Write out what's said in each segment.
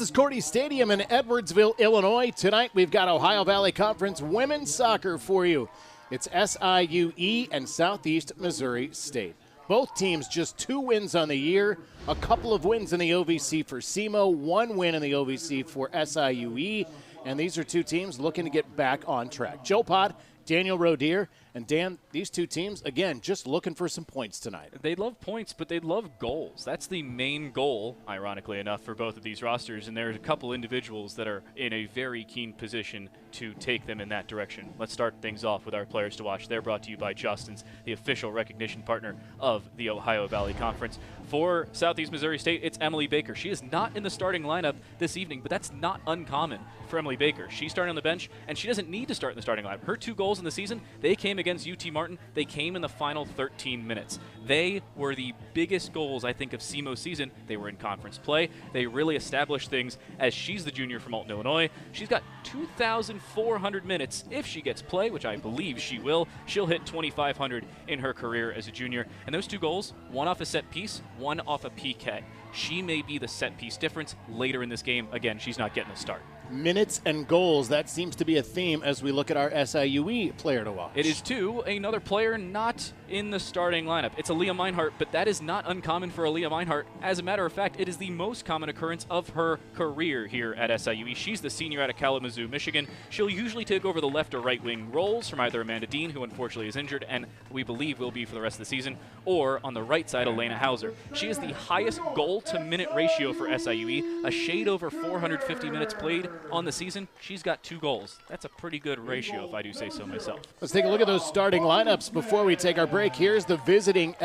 This is Cordy Stadium in Edwardsville, Illinois. Tonight we've got Ohio Valley Conference women's soccer for you. It's SIUE and Southeast Missouri State. Both teams just 2 wins on the year, a couple of wins in the OVC for SEMO, 1 win in the OVC for SIUE, and these are 2 teams looking to get back on track. Joe Pod, Daniel Roedier, and Dan, these 2 teams, again, just looking for some points tonight. They love points, but they love goals. That's the main goal, ironically enough, for both of these rosters, and there's a couple individuals that are in a very keen position to take them in that direction. Let's start things off with our players to watch. They're brought to you by Justin's, the official recognition partner of the Ohio Valley Conference. For Southeast Missouri State, it's Emily Baker. She is not in the starting lineup this evening, but that's not uncommon for Emily Baker. She's starting on the bench, and she doesn't need to start in the starting lineup. Her 2 goals in the season, they came against UT Martin. They came in the final 13 minutes. They were the biggest goals, I think, of SEMO season. They were in conference play. They really established things as she's the junior from Alton, Illinois. She's got 2,400 minutes. If she gets play, which I believe she will, she'll hit 2,500 in her career as a junior. And those 2 goals, one off a set piece, one off a PK. She may be the set piece difference later in this game. Again, she's not getting a start. Minutes and goals, that seems to be a theme as we look at our SIUE player to watch. It is, too, another player not in the starting lineup. It's Aaliyah Meinhardt, but that is not uncommon for Aaliyah Meinhardt. As a matter of fact, it is the most common occurrence of her career here at SIUE. She's the senior out of Kalamazoo, Michigan. She'll usually take over the left or right wing roles from either Amanda Dean, who unfortunately is injured and we believe will be for the rest of the season, or on the right side, Elena Hauser. She is the highest goal-to-minute ratio for SIUE, a shade over 450 minutes played on the season. She's got 2 goals. That's a pretty good ratio, if I do say so myself. Let's take a look at those starting lineups before we take our break. Here's the visiting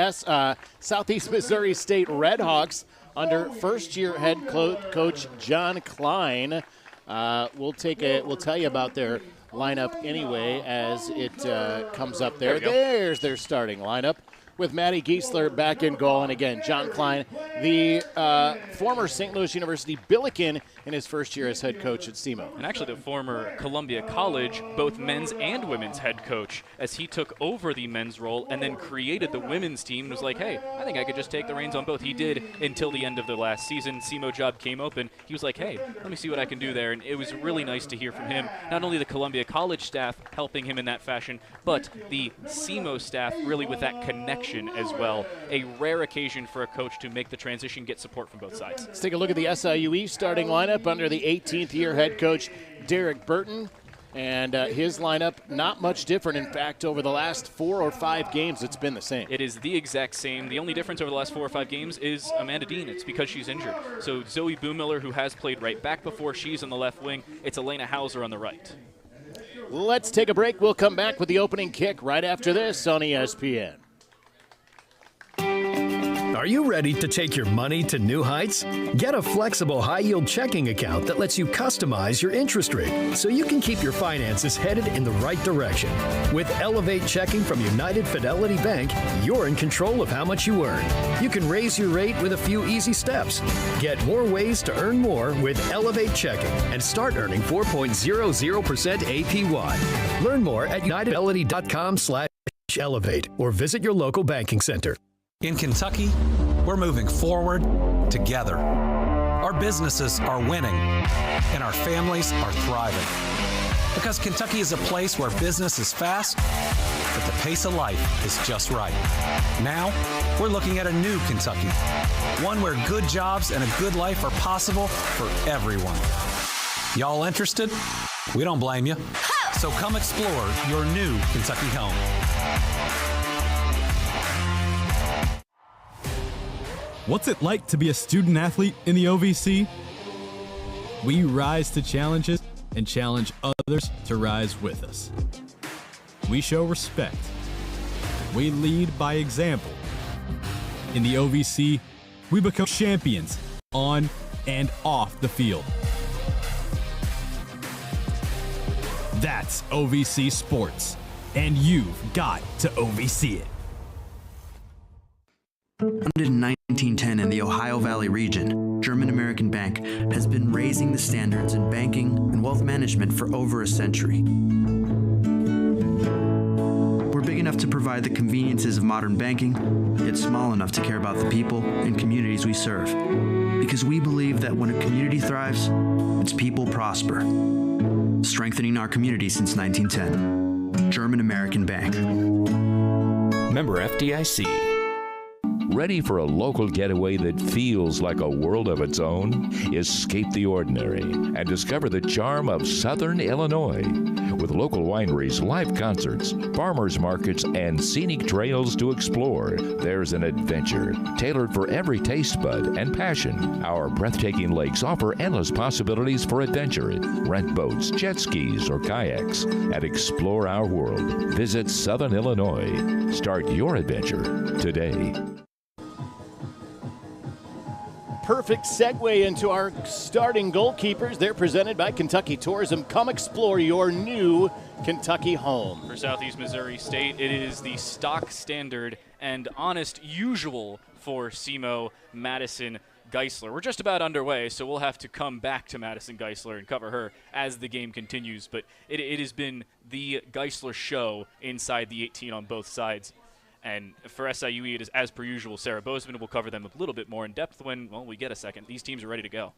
Southeast Missouri State Redhawks under first-year head coach John Klein. We'll tell you about their lineup anyway as it comes up there. There's their starting lineup, with Maddie Giesler back in goal. And again, John Klein, the former St. Louis University Billiken in his first year as head coach at SEMO. And actually the former Columbia College, both men's and women's head coach, as he took over the men's role and then created the women's team and was like, hey, I think I could just take the reins on both. He did until the end of the last season. SEMO job came open. He was like, hey, let me see what I can do there. And it was really nice to hear from him. Not only the Columbia College staff helping him in that fashion, but the SEMO staff really with that connection as well. A rare occasion for a coach to make the transition, get support from both sides. Let's take a look at the SIUE starting lineup under the 18th year head coach Derek Burton. And his lineup, not much different. In fact, over the last 4 or 5 games, it's been the same. It is the exact same. The only difference over the last 4 or 5 games is Amanda Dean. It's because she's injured. So Zoe Boomiller, who has played right back before, she's on the left wing. It's Elena Hauser on the right. Let's take a break. We'll come back with the opening kick right after this on ESPN. Are you ready to take your money to new heights? Get a flexible high-yield checking account that lets you customize your interest rate so you can keep your finances headed in the right direction. With Elevate Checking from United Fidelity Bank, you're in control of how much you earn. You can raise your rate with a few easy steps. Get more ways to earn more with Elevate Checking and start earning 4.00% APY. Learn more at unitedfidelity.com/elevate or visit your local banking center. In Kentucky, we're moving forward together. Our businesses are winning, and our families are thriving. Because Kentucky is a place where business is fast, but the pace of life is just right. Now, we're looking at a new Kentucky, one where good jobs and a good life are possible for everyone. Y'all interested? We don't blame you. So come explore your new Kentucky home. What's it like to be a student athlete in the OVC? We rise to challenges and challenge others to rise with us. We show respect. We lead by example. In the OVC, we become champions on and off the field. That's OVC Sports, and you've got to OVC it. Founded in 1910 in the Ohio Valley region, German American Bank has been raising the standards in banking and wealth management for over a century. We're big enough to provide the conveniences of modern banking, yet small enough to care about the people and communities we serve. because we believe that when a community thrives, its people prosper. Strengthening our community since 1910. German American Bank. Member FDIC. Ready for a local getaway that feels like a world of its own? Escape the ordinary and discover the charm of Southern Illinois. With local wineries, live concerts, farmers markets, and scenic trails to explore, there's an adventure tailored for every taste bud and passion. Our breathtaking lakes offer endless possibilities for adventure. Rent boats, jet skis, or kayaks, and explore our world. Visit Southern Illinois. Start your adventure today. Perfect segue into our starting goalkeepers. They're presented by Kentucky Tourism. Come explore your new Kentucky home. For Southeast Missouri State, it is the stock standard and honest usual for SEMO Madison Geisler. We're just about underway, so we'll have to come back to Madison Geisler and cover her as the game continues. But it has been the Geisler show inside the 18 on both sides. And for SIUE, it is, as per usual, Sarah Bozeman. Will cover them a little bit more in depth when, well, we get a second. These teams are ready to go.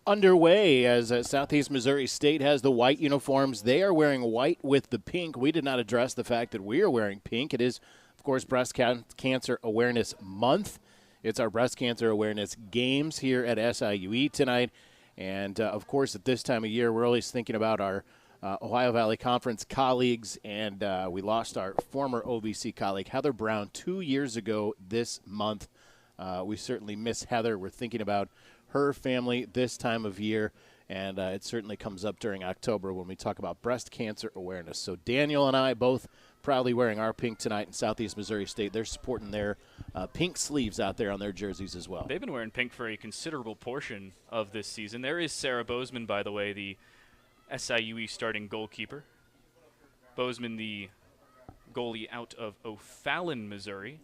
Underway as Southeast Missouri State has the white uniforms. They are wearing white with the pink. We did not address the fact that we are wearing pink. It is, of course, Breast Cancer Awareness Month. It's our Breast Cancer Awareness Games here at SIUE tonight. And, of course, at this time of year, we're always thinking about our Ohio Valley Conference colleagues, and we lost our former OVC colleague, Heather Brown, 2 years ago this month. We certainly miss Heather. We're thinking about her family this time of year, and it certainly comes up during October when we talk about breast cancer awareness. So Daniel and I both proudly wearing our pink tonight in Southeast Missouri State. They're supporting their pink sleeves out there on their jerseys as well. They've been wearing pink for a considerable portion of this season. There is Sarah Bozeman, by the way, the SIUE starting goalkeeper. Bozeman, the goalie out of O'Fallon, Missouri,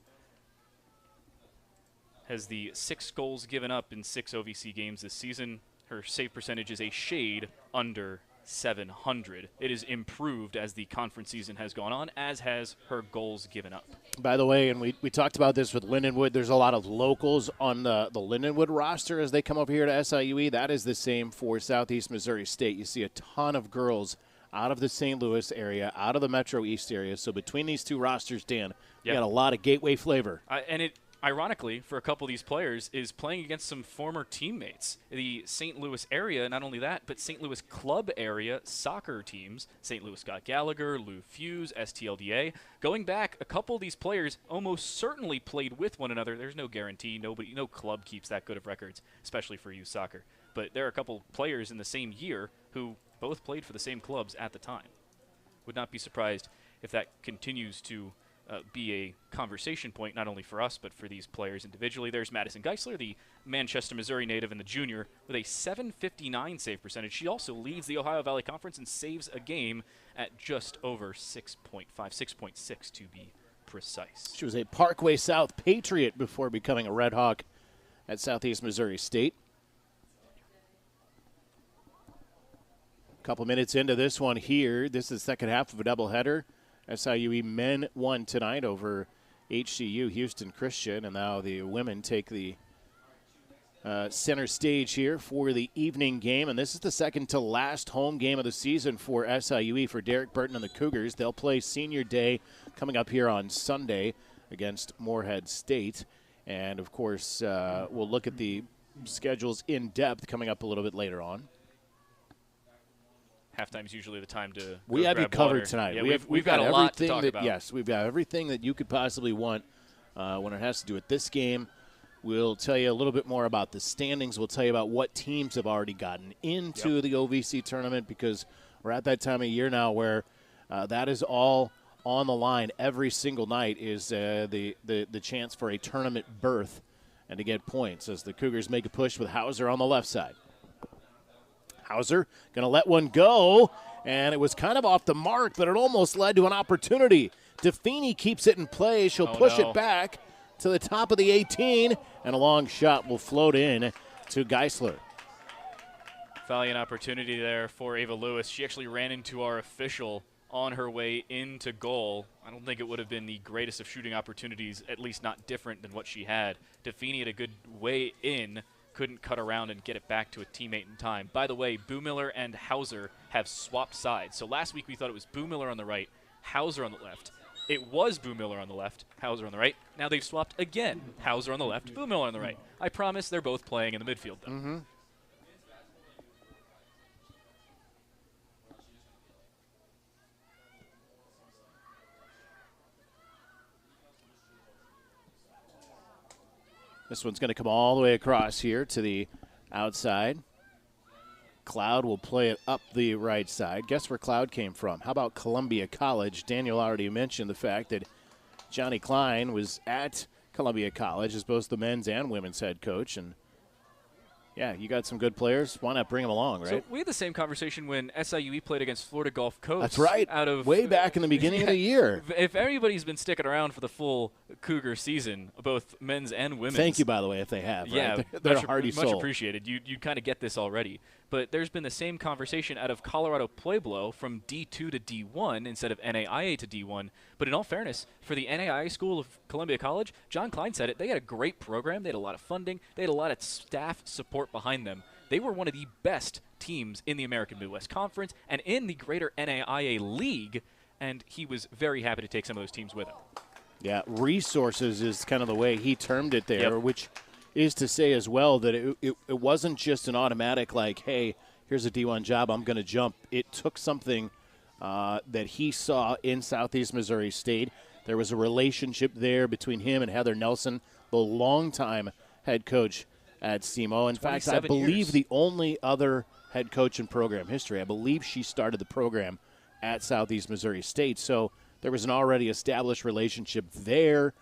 has the 6 goals given up in 6 OVC games this season. Her save percentage is a shade under .700. It has improved as the conference season has gone on, as has her goals given up. By the way, and we talked about this with Lindenwood, there's a lot of locals on the Lindenwood roster as they come over here to SIUE. That is the same for Southeast Missouri State. You see a ton of girls out of the St. Louis area, out of the Metro East area. So between these two rosters, Dan, you got a lot of gateway flavor. And it, ironically, for a couple of these players, is playing against some former teammates. The St. Louis area, not only that, but St. Louis club area soccer teams, St. Louis Scott Gallagher, Lou Fuse, STLDA. Going back, a couple of these players almost certainly played with one another. There's no guarantee. No club keeps that good of records, especially for youth soccer. But there are a couple players in the same year who both played for the same clubs at the time. Would not be surprised if that continues to be a conversation point, not only for us, but for these players individually. There's Madison Geisler, the Manchester, Missouri native and the junior, with a .759 save percentage. She also leads the Ohio Valley Conference and saves a game at just over 6.5, 6.6 to be precise. She was a Parkway South Patriot before becoming a Red Hawk at Southeast Missouri State. A couple minutes into this one here. This is the second half of a doubleheader. SIUE men won tonight over HCU, Houston Christian, and now the women take the center stage here for the evening game. And this is the second to last home game of the season for SIUE, for Derek Burton and the Cougars. They'll play Senior Day coming up here on Sunday against Morehead State. And, of course, we'll look at the schedules in depth coming up a little bit later on. Halftime's usually the time to we have you covered tonight. Yeah, we've got a lot to talk about. Yes, we've got everything that you could possibly want when it has to do with this game. We'll tell you a little bit more about the standings. We'll tell you about what teams have already gotten into the OVC tournament, because we're at that time of year now where that is all on the line. Every single night is the chance for a tournament berth and to get points as the Cougars make a push with Hauser on the left side. Hauser going to let one go, and it was kind of off the mark, but it almost led to an opportunity. DeFeeney keeps it in play. She'll push it back to the top of the 18, and a long shot will float in to Geisler. Valiant opportunity there for Ava Lewis. She actually ran into our official on her way into goal. I don't think it would have been the greatest of shooting opportunities, at least not different than what she had. DeFeeney had a good way in, couldn't cut around and get it back to a teammate in time. By the way, Boomiller and Hauser have swapped sides. So last week we thought it was Boomiller on the right, Hauser on the left. It was Boomiller on the left, Hauser on the right. Now they've swapped again. Hauser on the left, Boomiller on the right. I promise they're both playing in the midfield, though. Mm-hmm. This one's going to come all the way across here to the outside. Cloud will play it up the right side. Guess where Cloud came from? How about Columbia College? Daniel already mentioned the fact that Johnny Klein was at Columbia College as both the men's and women's head coach. And, yeah, you got some good players. Why not bring them along, right? So we had the same conversation when SIUE played against Florida Gulf Coast. That's right. Out of way back in the beginning of the year. If anybody's been sticking around for the full Cougar season, both men's and women's. Thank you, by the way, if they have. Yeah, right? They're a hardy much soul. appreciated. You kind of get this already. But there's been the same conversation out of Colorado Pueblo from D2 to D1 instead of NAIA to D1. But in all fairness, for the NAIA School of Columbia College, John Klein said it, they had a great program. They had a lot of funding. They had a lot of staff support behind them. They were one of the best teams in the American Midwest Conference and in the greater NAIA League, and he was very happy to take some of those teams with him. Yeah, resources is kind of the way he termed it there, Yep. which is to say as well that it wasn't just an automatic like, hey, here's a D1 job, I'm going to jump. It took something that he saw in Southeast Missouri State. There was a relationship there between him and Heather Nelson, the longtime head coach at SEMO. In fact, I believe years. the only other head coach in program history. I believe she started the program at Southeast Missouri State. So there was an already established relationship there.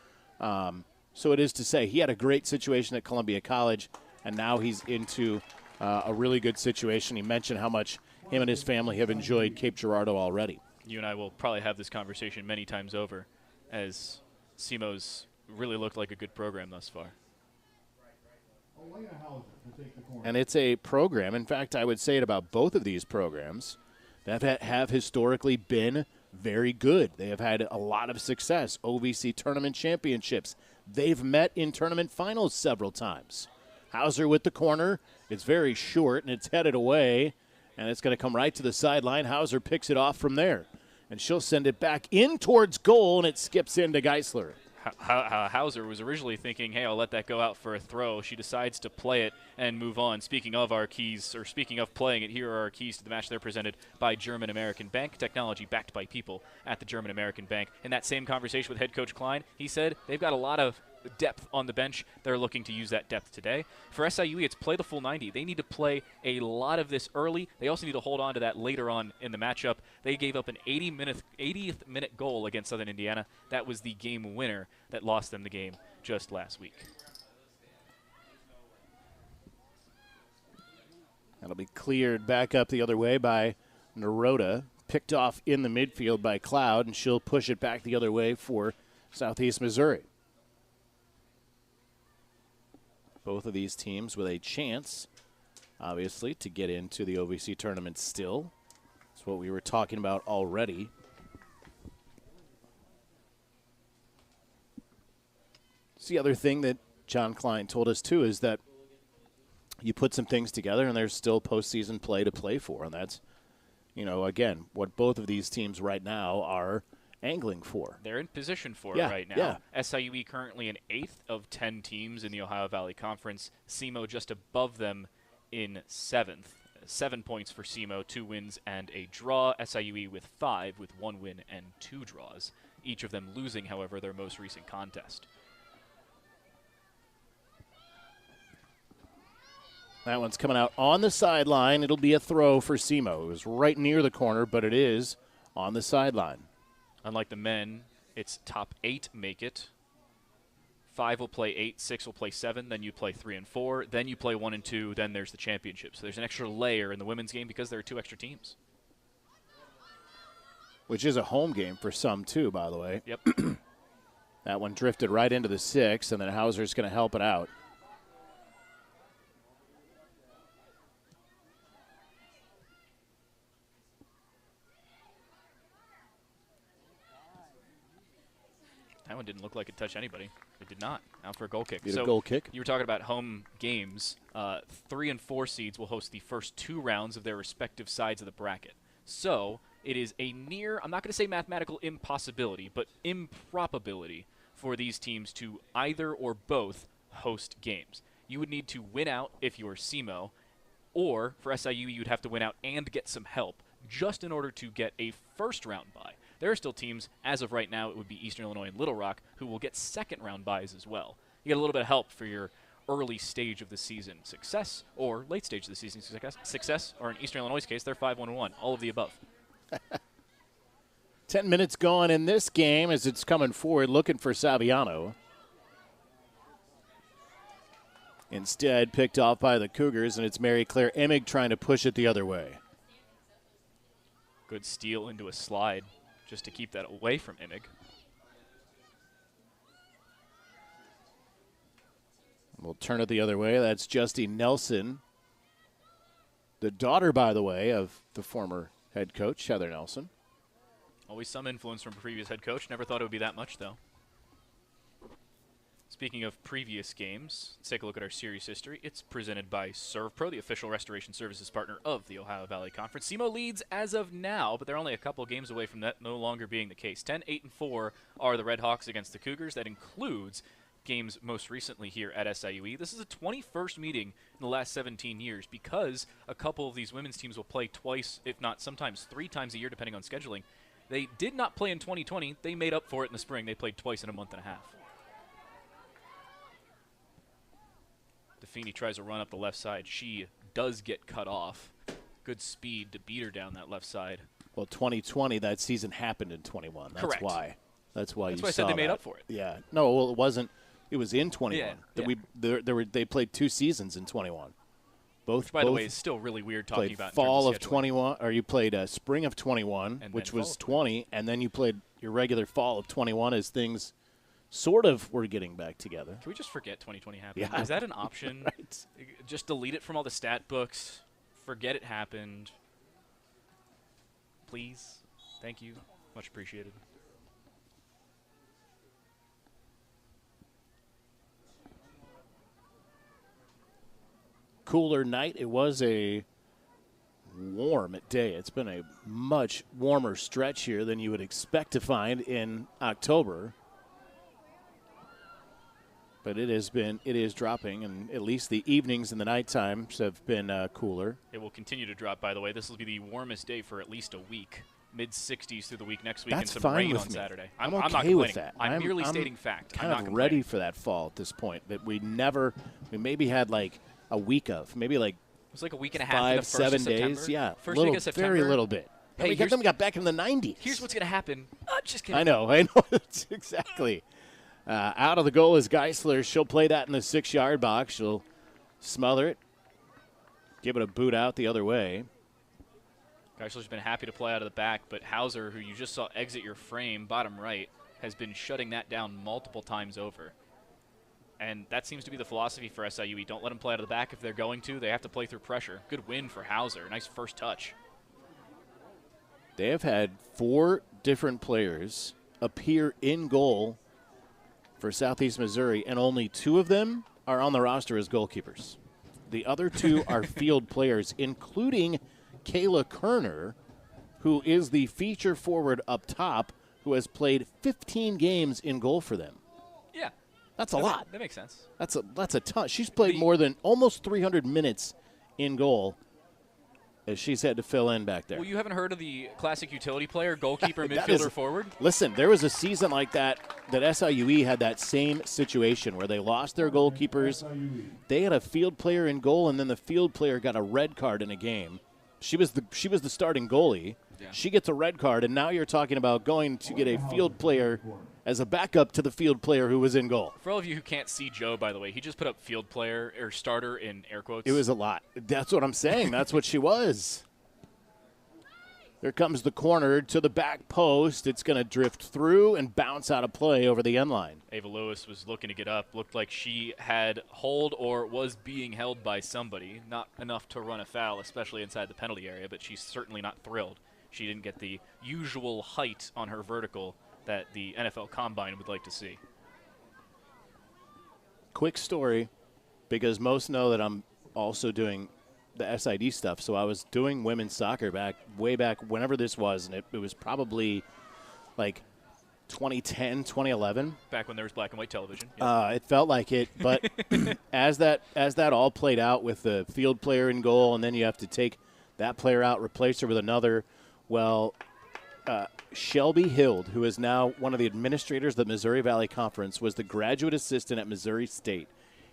So it is to say he had a great situation at Columbia College, and now he's into a really good situation. He mentioned how much him and his family have enjoyed Cape Girardeau already. You and I will probably have this conversation many times over, as SEMO's really looked like a good program thus far. And it's a program, in fact, I would say it about both of these programs, that have historically been very good. They have had a lot of success, OVC tournament championships. They've met in tournament finals several times. Hauser with the corner. It's very short, and it's headed away, and it's going to come right to the sideline. Hauser picks it off from there, and she'll send it back in towards goal, and it skips into Geisler. Hauser was originally thinking, hey, I'll let that go out for a throw. She decides to play it and move on. Speaking of our keys, or speaking of playing it, here are our keys to the match. They're presented by German American Bank, technology backed by people at the German American Bank. In that same conversation with head coach Klein, he said they've got a lot of depth on the bench. They're looking to use that depth today. For SIUE, it's play the full 90. They need to play a lot of this early. They also need to hold on to that later on in the matchup. They gave up an 80th minute goal against Southern Indiana. That was the game winner that lost them the game just last week. That'll be cleared back up the other way by Naroda. Picked off in the midfield by Cloud, and she'll push it back the other way for Southeast Missouri. Both of these teams with a chance, obviously, to get into the OVC tournament still. That's what we were talking about already. It's the other thing that John Klein told us, too, is that you put some things together and there's still postseason play to play for. And that's, again, what both of these teams right now are angling for. They're in position for it right now. SIUE currently in 8th of 10 teams in the Ohio Valley Conference. SEMO just above them in 7th. 7 points for SEMO, 2 wins and a draw. SIUE with 5 with 1 win and 2 draws. Each of them losing, however, their most recent contest. That one's coming out on the sideline. It'll be a throw for SEMO. It was right near the corner, but it is on the sideline. Unlike the men, it's top 8 make it. 5 will play 8, 6 will play 7, then you play 3 and 4, then you play 1 and 2, then there's the championship. So there's an extra layer in the women's game because there are 2 extra teams. Which is a home game for some, too, by the way. Yep. That one drifted right into the 6, and then Hauser's going to help it out. That one didn't look like it touched anybody. It did not. out for a goal kick. Get a goal kick. You were talking about home games. 3 and 4 seeds will host the first 2 rounds of their respective sides of the bracket. So it is a near, I'm not going to say mathematical impossibility, but improbability for these teams to either or both host games. You would need to win out if you're SEMO, or for SIUE, you'd have to win out and get some help just in order to get a first-round bye. There are still teams, as of right now, it would be Eastern Illinois and Little Rock, who will get second-round byes as well. You get a little bit of help for your early stage of the season success, or late stage of the season success, or in Eastern Illinois' case, they're 5-1-1, all of the above. 10 minutes gone in this game as it's coming forward, looking for Saviano. Instead, picked off by the Cougars, and it's Mary Claire Emig trying to push it the other way. Good steal into a slide just to keep that away from Emig. We'll turn it the other way. That's Justine Nelson, the daughter, by the way, of the former head coach, Heather Nelson. Always some influence from previous head coach. Never thought it would be that much, though. Speaking of previous games, let's take a look at our series history. It's presented by ServPro, the official restoration services partner of the Ohio Valley Conference. SEMO leads as of now, but they're only a couple games away from that no longer being the case. 10-8-4 are the Red Hawks against the Cougars. That includes games most recently here at SIUE. This is a 21st meeting in the last 17 years because a couple of these women's teams will play twice, if not sometimes 3 times a year, depending on scheduling. They did not play in 2020. They made up for it in the spring. They played twice in a month and a half. Defini tries to run up the left side. She does get cut off. Good speed to beat her down that left side. Well, 2020, that season happened in 21. That's Correct. why. That's why I saw said they made that. up for it. Yeah. No, well, it wasn't. It was in 21. Yeah. They played 2 seasons in 21. Which, by the way, is still really weird talking about. Fall of 21, or you played spring of 21, which was 20, and then you played your regular fall of 21 as things sort of were getting back together. Can we just forget 2020 happened? Yeah. Is that an option? Right. Just delete it from all the stat books. Forget it happened. Please. Thank you. Much appreciated. Cooler night. It was a warm day. It's been a much warmer stretch here than you would expect to find in October. But it is dropping, and at least the evenings and the night times have been cooler. It will continue to drop, by the way. This will be the warmest day for at least a week. Mid-60s through the week next week. That's and some fine rain with on me. Saturday. I'm not okay complaining. with that. I'm merely stating fact. Kind I'm not of ready complaining. for that fall at this point. That we maybe had like a week of, maybe like It was like a week and a half in the 5, first 7 of September. days. Yeah, First week of September. very little bit. Hey, then we got back in the 90s. Here's what's going to happen. Just kidding. I know. Exactly. Out of the goal is Geisler. She'll play that in the 6-yard box. She'll smother it, give it a boot out the other way. Geisler's been happy to play out of the back, but Hauser, who you just saw exit your frame, bottom right, has been shutting that down multiple times over. And that seems to be the philosophy for SIUE. Don't let them play out of the back if they're going to. They have to play through pressure. Good win for Hauser. Nice first touch. They have had 4 different players appear in goal for Southeast Missouri, and only 2 of them are on the roster as goalkeepers. The other 2 are field players, including Kayla Kerner, who is the feature forward up top, who has played 15 games in goal for them. Yeah. That's a lot. That makes sense. That's a ton. She's played more than almost 300 minutes in goal as she's had to fill in back there. Well, you haven't heard of the classic utility player, goalkeeper, midfielder, forward? Listen, there was a season like that SIUE had that same situation where they lost their goalkeepers. They had a field player in goal, and then the field player got a red card in a game. She was the starting goalie. Yeah. She gets a red card, and now you're talking about going to get a field player as a backup to the field player who was in goal. For all of you who can't see Joe, by the way, he just put up field player or starter in air quotes. It was a lot. That's what I'm saying. That's what she was. Here comes the corner to the back post. It's going to drift through and bounce out of play over the end line. Ava Lewis was looking to get up. Looked like she had hold or was being held by somebody. Not enough to run a foul, especially inside the penalty area, but she's certainly not thrilled. She didn't get the usual height on her vertical that the NFL Combine would like to see. quick story, because most know that I'm also doing the SID stuff. So I was doing women's soccer way back whenever this was, and it was probably like 2010, 2011. Back when there was black and white television. It felt like it, but as that all played out with the field player in goal, and then you have to take that player out, replace her with another. Well, Shelby Hild, who is now one of the administrators of the Missouri Valley Conference, was the graduate assistant at Missouri State.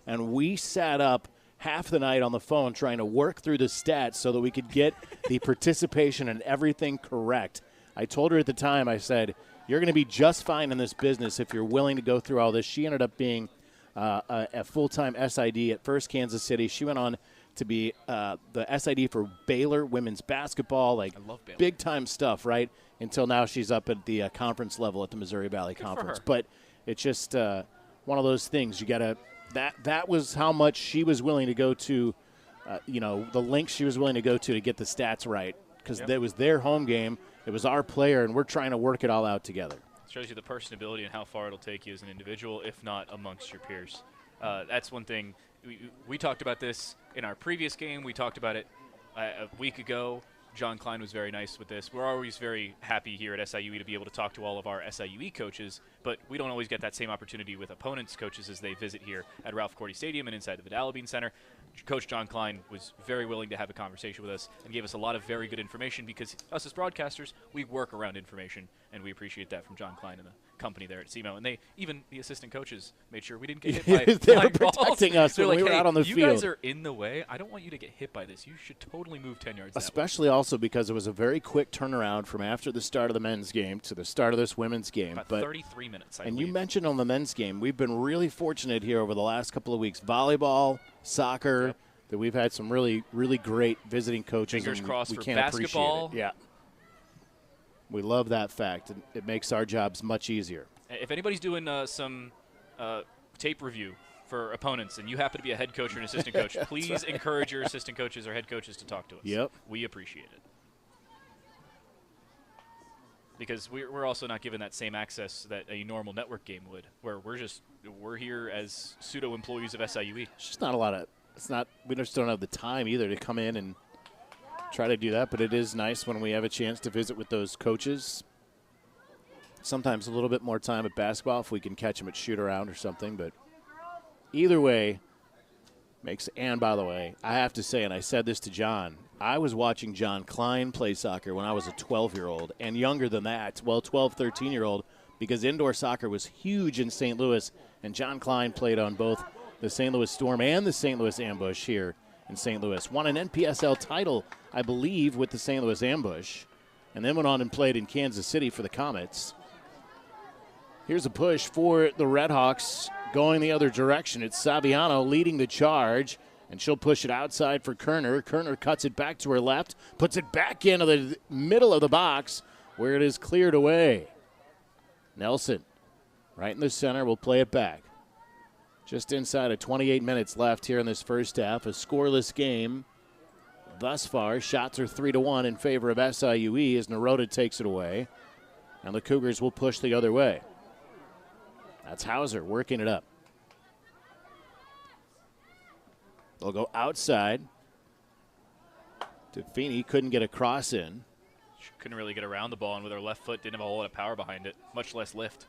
And we sat up half the night on the phone trying to work through the stats so that we could get the participation and everything correct. I told her at the time, I said, you're going to be just fine in this business if you're willing to go through all this. She ended up being a full-time SID at First Kansas City. She went on to be the SID for Baylor women's basketball, like big-time stuff, right? Until now she's up at the conference level at the Missouri Valley Conference. But it's just one of those things. You got to that was how much she was willing to go to, the lengths she was willing to go to get the stats right, because it was their home game. It was our player, and we're trying to work it all out together. It shows you the personability and how far it'll take you as an individual, if not amongst your peers. That's one thing. We talked about this in our previous game. We talked about it a week ago. John Klein was very nice with this. We're always very happy here at SIUE to be able to talk to all of our SIUE coaches, but we don't always get that same opportunity with opponents' coaches as they visit here at Ralph Cordy Stadium and inside the Vidal-Bean Center. Coach John Klein was very willing to have a conversation with us and gave us a lot of very good information, because us as broadcasters, we work around information, and we appreciate that from John Klein and the company there at SEMO. And even the assistant coaches made sure we didn't get hit by they were balls. protecting us when we were out on the you field. You guys are in the way. I don't want you to get hit by this. You should totally move 10 yards Especially also because it was a very quick turnaround from after the start of the men's game to the start of this women's game. About 33 minutes, I believe. You mentioned on the men's game, we've been really fortunate here over the last couple of weeks. Volleyball, soccer, that we've had some really, really great visiting coaches. Fingers crossed we for can't basketball. Appreciate it. Yeah. We love that fact. It makes our jobs much easier. If anybody's doing some tape review for opponents and you happen to be a head coach or an assistant coach, please encourage your assistant coaches or head coaches to talk to us. Yep. We appreciate it. Because we're also not given that same access that a normal network game would, where we're here as pseudo-employees of SIUE. It's just not a lot of we just don't have the time either to come in and try to do that, but it is nice when we have a chance to visit with those coaches. Sometimes a little bit more time at basketball if we can catch them at shoot-around or something, but either way, and by the way, I have to say, and I said this to John, I was watching John Klein play soccer when I was a 12-year-old, and younger than that, 12, 13-year-old, because indoor soccer was huge in St. Louis, and John Klein played on both the St. Louis Storm and the St. Louis Ambush here in St. Louis. Won an NPSL title, I believe, with the St. Louis Ambush, and then went on and played in Kansas City for the Comets. Here's a push for the Redhawks going the other direction. It's Saviano leading the charge, and she'll push it outside for Kerner. Kerner cuts it back to her left, puts it back into the middle of the box where it is cleared away. Nelson, right in the center, will play it back. Just inside of 28 minutes left here in this first half. A scoreless game thus far. Shots are 3-1 in favor of SIUE as Naroda takes it away. And the Cougars will push the other way. That's Hauser working it up. They'll go outside. Defini couldn't get a cross in. She couldn't really get around the ball, and with her left foot, didn't have a whole lot of power behind it, much less lift.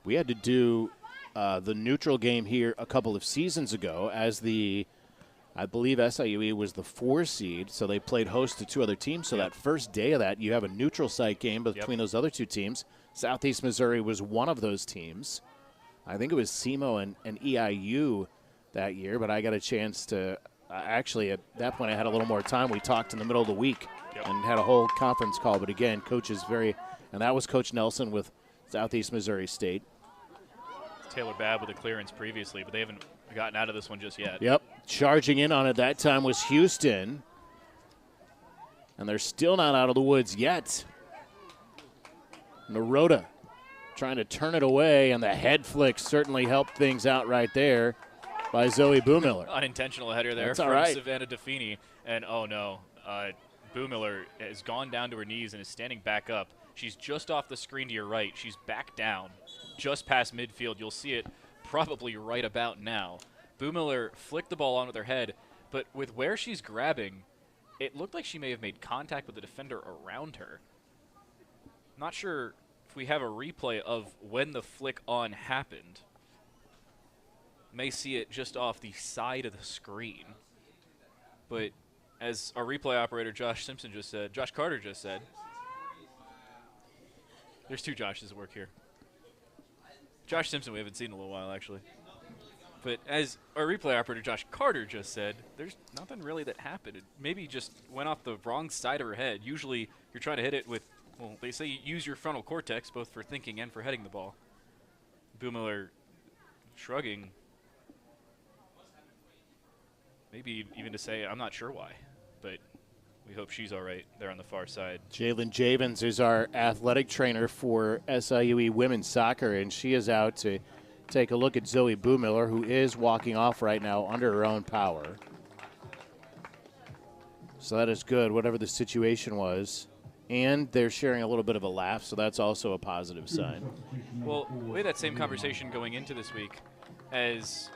We had to do the neutral game here a couple of seasons ago as I believe SIUE was the 4 seed, so they played host to 2 other teams. So that first day of that, you have a neutral site game between those other 2 teams. Southeast Missouri was one of those teams. I think it was SEMO and EIU that year, but I got a chance to actually at that point I had a little more time. We talked in the middle of the week and had a whole conference call. But again, coaches and that was Coach Nelson with Southeast Missouri State. Taylor Babb with a clearance previously, but they haven't gotten out of this one just yet. Yep. Charging in on it that time was Houston. And they're still not out of the woods yet. Naroda trying to turn it away, and the head flick certainly helped things out right there by Zoe Boomiller. Unintentional header there That's from all right. Savannah Defini. And, oh, no, Boomiller has gone down to her knees and is standing back up. She's just off the screen to your right. She's back down, just past midfield. You'll see it probably right about now. Boomiller flicked the ball on with her head, but with where she's grabbing, it looked like she may have made contact with the defender around her. Not sure if we have a replay of when the flick on happened. May see it just off the side of the screen. But as our replay operator Josh Carter just said, there's two Joshes at work here. Josh Simpson we haven't seen in a little while, actually. But as our replay operator Josh Carter just said, there's nothing really that happened. It maybe just went off the wrong side of her head. Usually you're trying to hit it with, well, they say use your frontal cortex, both for thinking and for heading the ball. Boomiller shrugging. Maybe even to say, I'm not sure why, but we hope she's all right there on the far side. Jalen Javens is our athletic trainer for SIUE women's soccer, and she is out to take a look at Zoe Boomiller, who is walking off right now under her own power. So that is good, whatever the situation was. And they're sharing a little bit of a laugh, so that's also a positive sign. Well, we had that same conversation going into this week as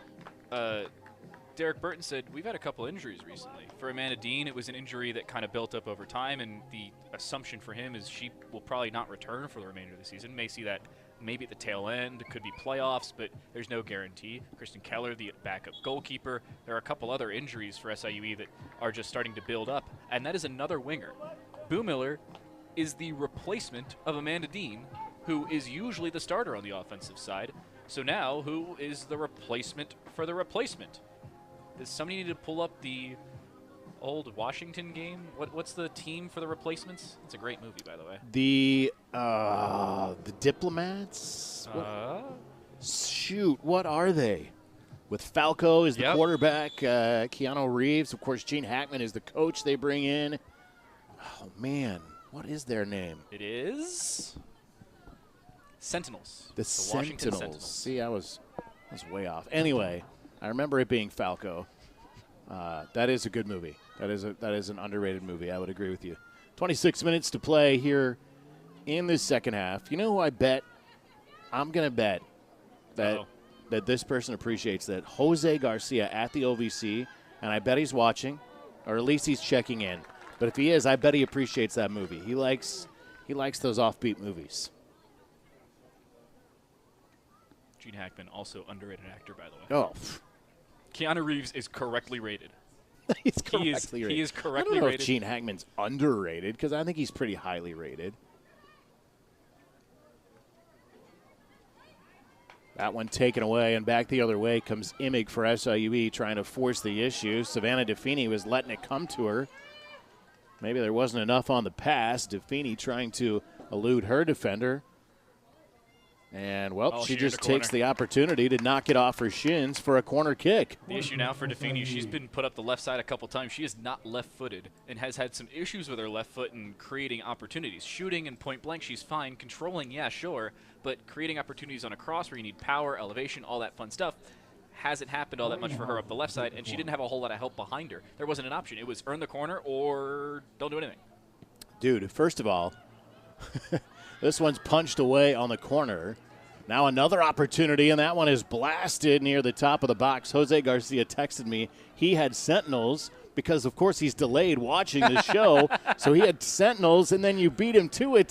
Derek Burton said, we've had a couple injuries recently. For Amanda Dean, it was an injury that kind of built up over time, and the assumption for him is she will probably not return for the remainder of the season. May see that maybe at the tail end. It could be playoffs, but there's no guarantee. Kristen Keller, the backup goalkeeper. There are a couple other injuries for SIUE that are just starting to build up, and that is another winger. Boomiller is the replacement of Amanda Dean, who is usually the starter on the offensive side. So now, who is the replacement for the replacement? Does somebody need to pull up the old Washington game? What's the team for the replacements? It's a great movie, by the way. The Diplomats? Shoot, what are they? With Falco as the quarterback, Keanu Reeves. Of course, Gene Hackman is the coach they bring in. Oh, man. What is their name? It is Sentinels. The Washington Sentinels. See, I was way off. Anyway, I remember it being Falco. That is a good movie. That is an underrated movie. I would agree with you. 26 minutes to play here in the second half. You know who I bet? I'm going to bet that this person appreciates that. Jose Garcia at the OVC, and I bet he's watching, or at least he's checking in. But if he is, I bet he appreciates that movie. He likes those offbeat movies. Gene Hackman, also underrated actor, by the way. Oh. Keanu Reeves is correctly rated. He's correctly rated. He is correctly I don't know rated. if Gene Hackman's underrated, because I think he's pretty highly rated. That one taken away, and back the other way comes Imig for SIUE, trying to force the issue. Savannah DeFini was letting it come to her. Maybe there wasn't enough on the pass. DeFini trying to elude her defender. And, well, she just takes the opportunity to knock it off her shins for a corner kick. The issue now for DeFini, she's been put up the left side a couple times. She is not left-footed and has had some issues with her left foot in creating opportunities. Shooting and point blank, she's fine. Controlling, yeah, sure. But creating opportunities on a cross where you need power, elevation, all that fun stuff, hasn't happened all that much for her up the left side, and she didn't have a whole lot of help behind her. There wasn't an option. It was earn the corner or don't do anything. Dude, first of all, this one's punched away on the corner. Now another opportunity, and that one is blasted near the top of the box. Jose Garcia texted me he had Sentinels because, of course, he's delayed watching the show. So he had Sentinels, and then you beat him to it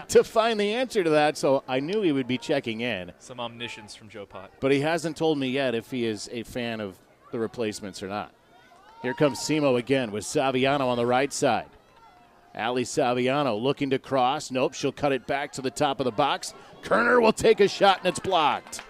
to find the answer to that. So I knew he would be checking in. Some omniscience from Joe Pott. But he hasn't told me yet if he is a fan of the replacements or not. Here comes SEMO again with Saviano on the right side. Ali Saviano looking to cross. Nope, she'll cut it back to the top of the box. Kerner will take a shot, and it's blocked.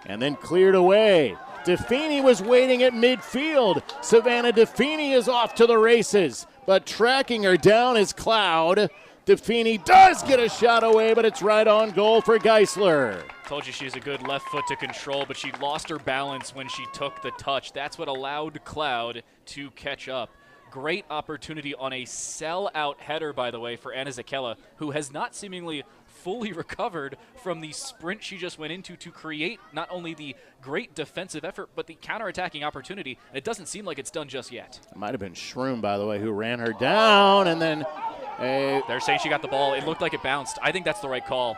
And then cleared away. DeFini was waiting at midfield. Savannah DeFini is off to the races, but tracking her down is Cloud. DeFini does get a shot away, but it's right on goal for Geisler. Told you she's a good left foot to control, but she lost her balance when she took the touch. That's what allowed Cloud to catch up. Great opportunity on a sell-out header, by the way, for Anna Zakella, who has not seemingly fully recovered from the sprint she just went into to create not only the great defensive effort, but the counterattacking opportunity. It doesn't seem like it's done just yet. It might have been Shroom, by the way, who ran her down, and then they're saying she got the ball. It looked like it bounced. I think that's the right call.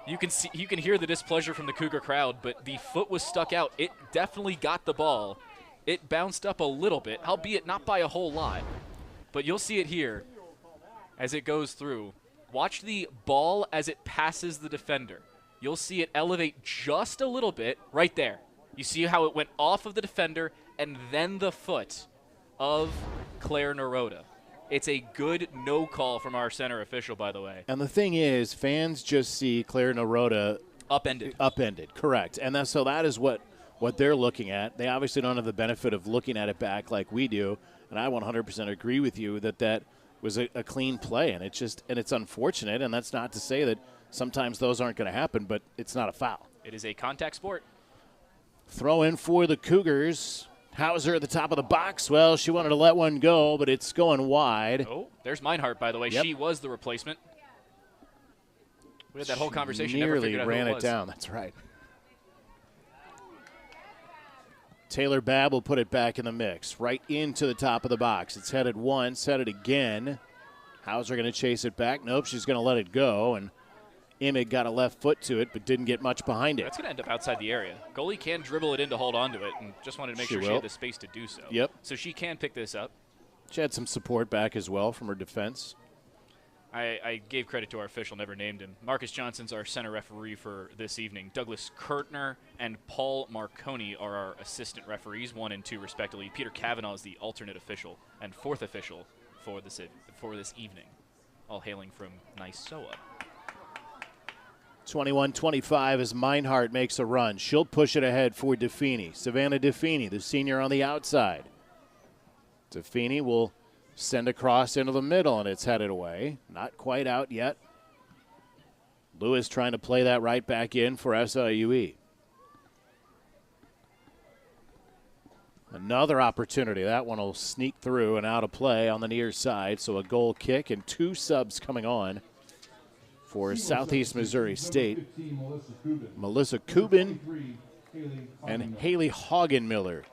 You can hear the displeasure from the Cougar crowd, but the foot was stuck out. It definitely got the ball. It bounced up a little bit, albeit not by a whole lot. But you'll see it here as it goes through. Watch the ball as it passes the defender. You'll see it elevate just a little bit right there. You see how it went off of the defender and then the foot of Claire Naroda. It's a good no call from our center official, by the way. And the thing is, fans just see Claire Naroda upended. Upended, correct. And so that is what they're looking at. They obviously don't have the benefit of looking at it back like we do. And I 100% agree with you that was a clean play. And it's unfortunate. And that's not to say that sometimes those aren't going to happen, but it's not a foul. It is a contact sport. Throw in for the Cougars. Hauser at the top of the box. Well, she wanted to let one go, but it's going wide. Oh, there's Meinhardt, by the way. Yep. She was the replacement. We had that whole conversation. Nearly never ran out who it down. That's right. Taylor Babb will put it back in the mix, right into the top of the box. It's headed once, headed again. Hauser going to chase it back. Nope, she's going to let it go, and Imig got a left foot to it, but didn't get much behind it. That's going to end up outside the area. Goalie can dribble it in to hold on to it, and just wanted to make sure she had the space to do so. Yep. So she can pick this up. She had some support back as well from her defense. I gave credit to our official, never named him. Marcus Johnson's our center referee for this evening. Douglas Kurtner and Paul Marconi are our assistant referees, 1 and 2 respectively. Peter Kavanaugh is the alternate official and fourth official for this evening, all hailing from Nisoa. 21-25 as Meinhardt makes a run. She'll push it ahead for Defini. Savannah Defini, the senior on the outside. Defini will send a cross into the middle, and it's headed away. Not quite out yet. Lewis trying to play that right back in for SIUE. Another opportunity. That one will sneak through and out of play on the near side. So a goal kick and 2 subs coming on for Southeast Missouri State. Melissa Kubin and Haley Hagenmiller.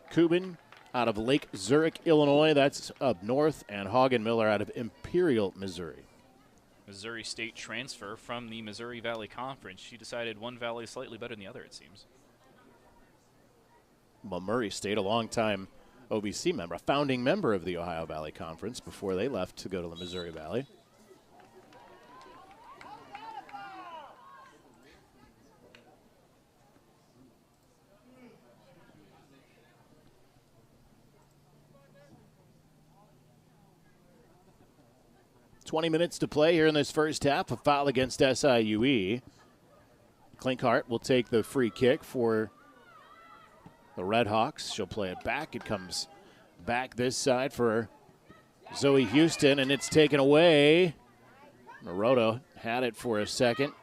Kubin out of Lake Zurich, Illinois. That's up north. And Hagenmiller out of Imperial, Missouri. Missouri State transfer from the Missouri Valley Conference. She decided one valley is slightly better than the other, it seems. Well, Murray State, a longtime OVC member, a founding member of the Ohio Valley Conference before they left to go to the Missouri Valley. .20 minutes to play here in this first half. A foul against SIUE. Klinkhart will take the free kick for the Red Hawks. She'll play it back. It comes back this side for Zoe Houston, and it's taken away. Naroda had it for a second.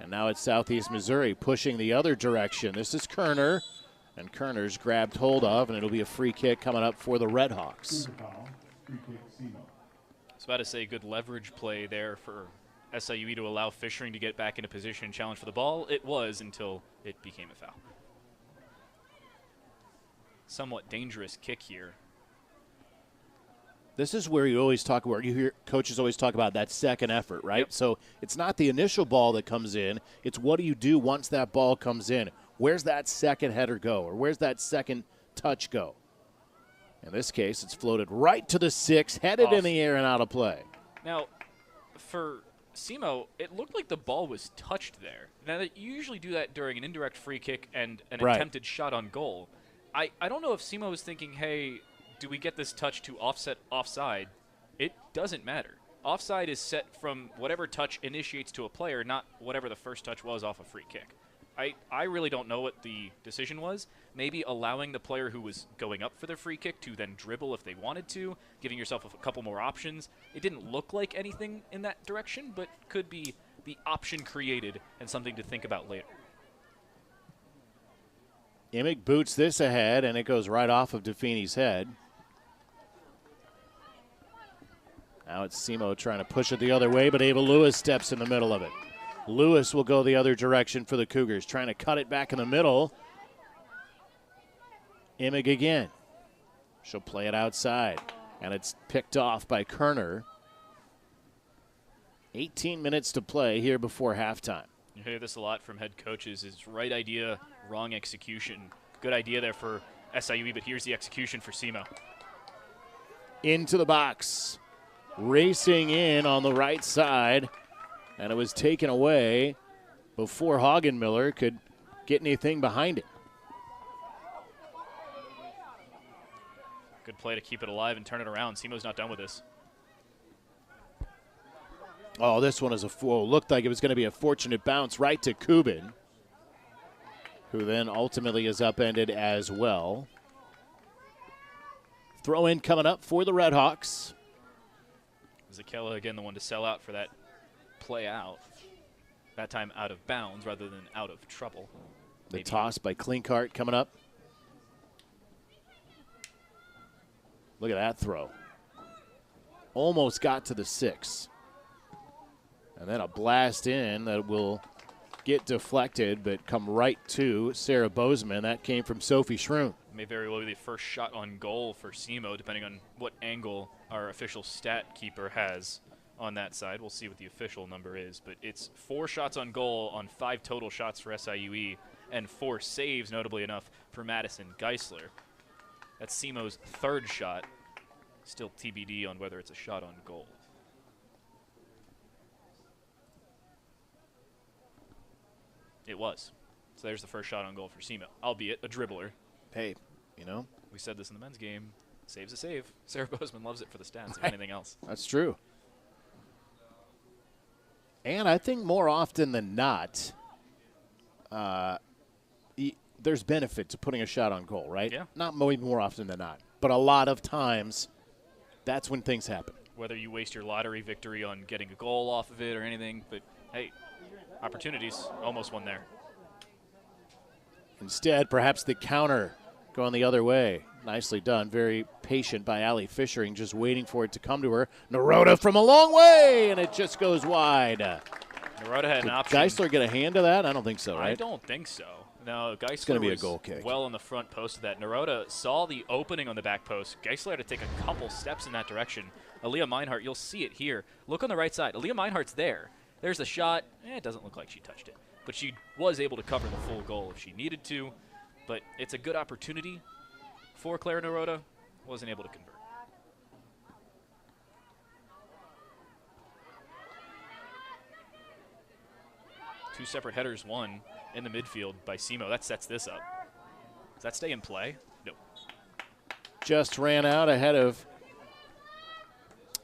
And now it's Southeast Missouri pushing the other direction. This is Kerner, and Kerner's grabbed hold of, and it'll be a free kick coming up for the Red Hawks. I was about to say good leverage play there for SIUE to allow Fishering to get back into position and challenge for the ball. It was until it became a foul. Somewhat dangerous kick here. This is where you always talk about, you hear coaches always talk about that second effort, right? Yep. So it's not the initial ball that comes in. It's what do you do once that ball comes in? Where's that second header go? Or where's that second touch go? In this case, it's floated right to the 6, headed in the air and out of play. Now, for SEMO, it looked like the ball was touched there. Now, you usually do that during an indirect free kick and an attempted shot on goal. I don't know if SEMO was thinking, hey, do we get this touch to offset offside? It doesn't matter. Offside is set from whatever touch initiates to a player, not whatever the first touch was off a free kick. I really don't know what the decision was. Maybe allowing the player who was going up for the free kick to then dribble if they wanted to, giving yourself a couple more options. It didn't look like anything in that direction, but could be the option created and something to think about later. Imig boots this ahead, and it goes right off of Defini's head. Now it's SEMO trying to push it the other way, but Ava Lewis steps in the middle of it. Lewis will go the other direction for the Cougars, trying to cut it back in the middle. Imig again. She'll play it outside, and it's picked off by Kerner. 18 minutes to play here before halftime. You hear this a lot from head coaches, is right idea, wrong execution. Good idea there for SIUE, but here's the execution for SEMO. Into the box. Racing in on the right side. And it was taken away before Hagenmiller could get anything behind it. Good play to keep it alive and turn it around. SEMO's not done with this. Oh, this one is a fool. Looked like it was going to be a fortunate bounce right to Kubin, who then ultimately is upended as well. Throw in coming up for the Redhawks. Zakella again the one to sell out for that play out. That time out of bounds rather than out of trouble. The toss by Klinkart coming up. Look at that throw. Almost got to the 6. And then a blast in that will get deflected, but come right to Sarah Bozeman. That came from Sophie Schroon. May very well be the first shot on goal for SEMO, depending on what angle our official stat keeper has on that side. We'll see what the official number is, but it's 4 shots on goal on 5 total shots for SIUE and 4 saves, notably enough, for Madison Geisler. That's SEMO's 3rd shot. Still TBD on whether it's a shot on goal. It was. So there's the first shot on goal for SEMO, albeit a dribbler. Hey, you know. We said this in the men's game. Save's a save. Sarah Bozeman loves it for the stats, if Right. anything else. That's true. And I think more often than not, there's benefit to putting a shot on goal, right? Yeah. Not more often than not. But a lot of times, that's when things happen. Whether you waste your lottery victory on getting a goal off of it or anything, but hey, opportunities, almost one there. Instead, perhaps the counter going the other way. Nicely done. Very patient by Allie Fishering, just waiting for it to come to her. Naroda from a long way, and it just goes wide. Naroda had an option. Geisler get a hand to that? I don't think so, right? I don't think so. No, Geisler gonna be a was goal kick. well on the front post of that. Naroda saw the opening on the back post. Geisler had to take a couple steps in that direction. Aaliyah Meinhardt, you'll see it here. Look on the right side. Aaliyah Meinhardt's there. There's the shot. It doesn't look like she touched it. But she was able to cover the full goal if she needed to. But it's a good opportunity for Claire Naroda. Wasn't able to convert. Two separate headers, one in the midfield by SEMO. That sets this up. Does that stay in play? No. Just ran out ahead of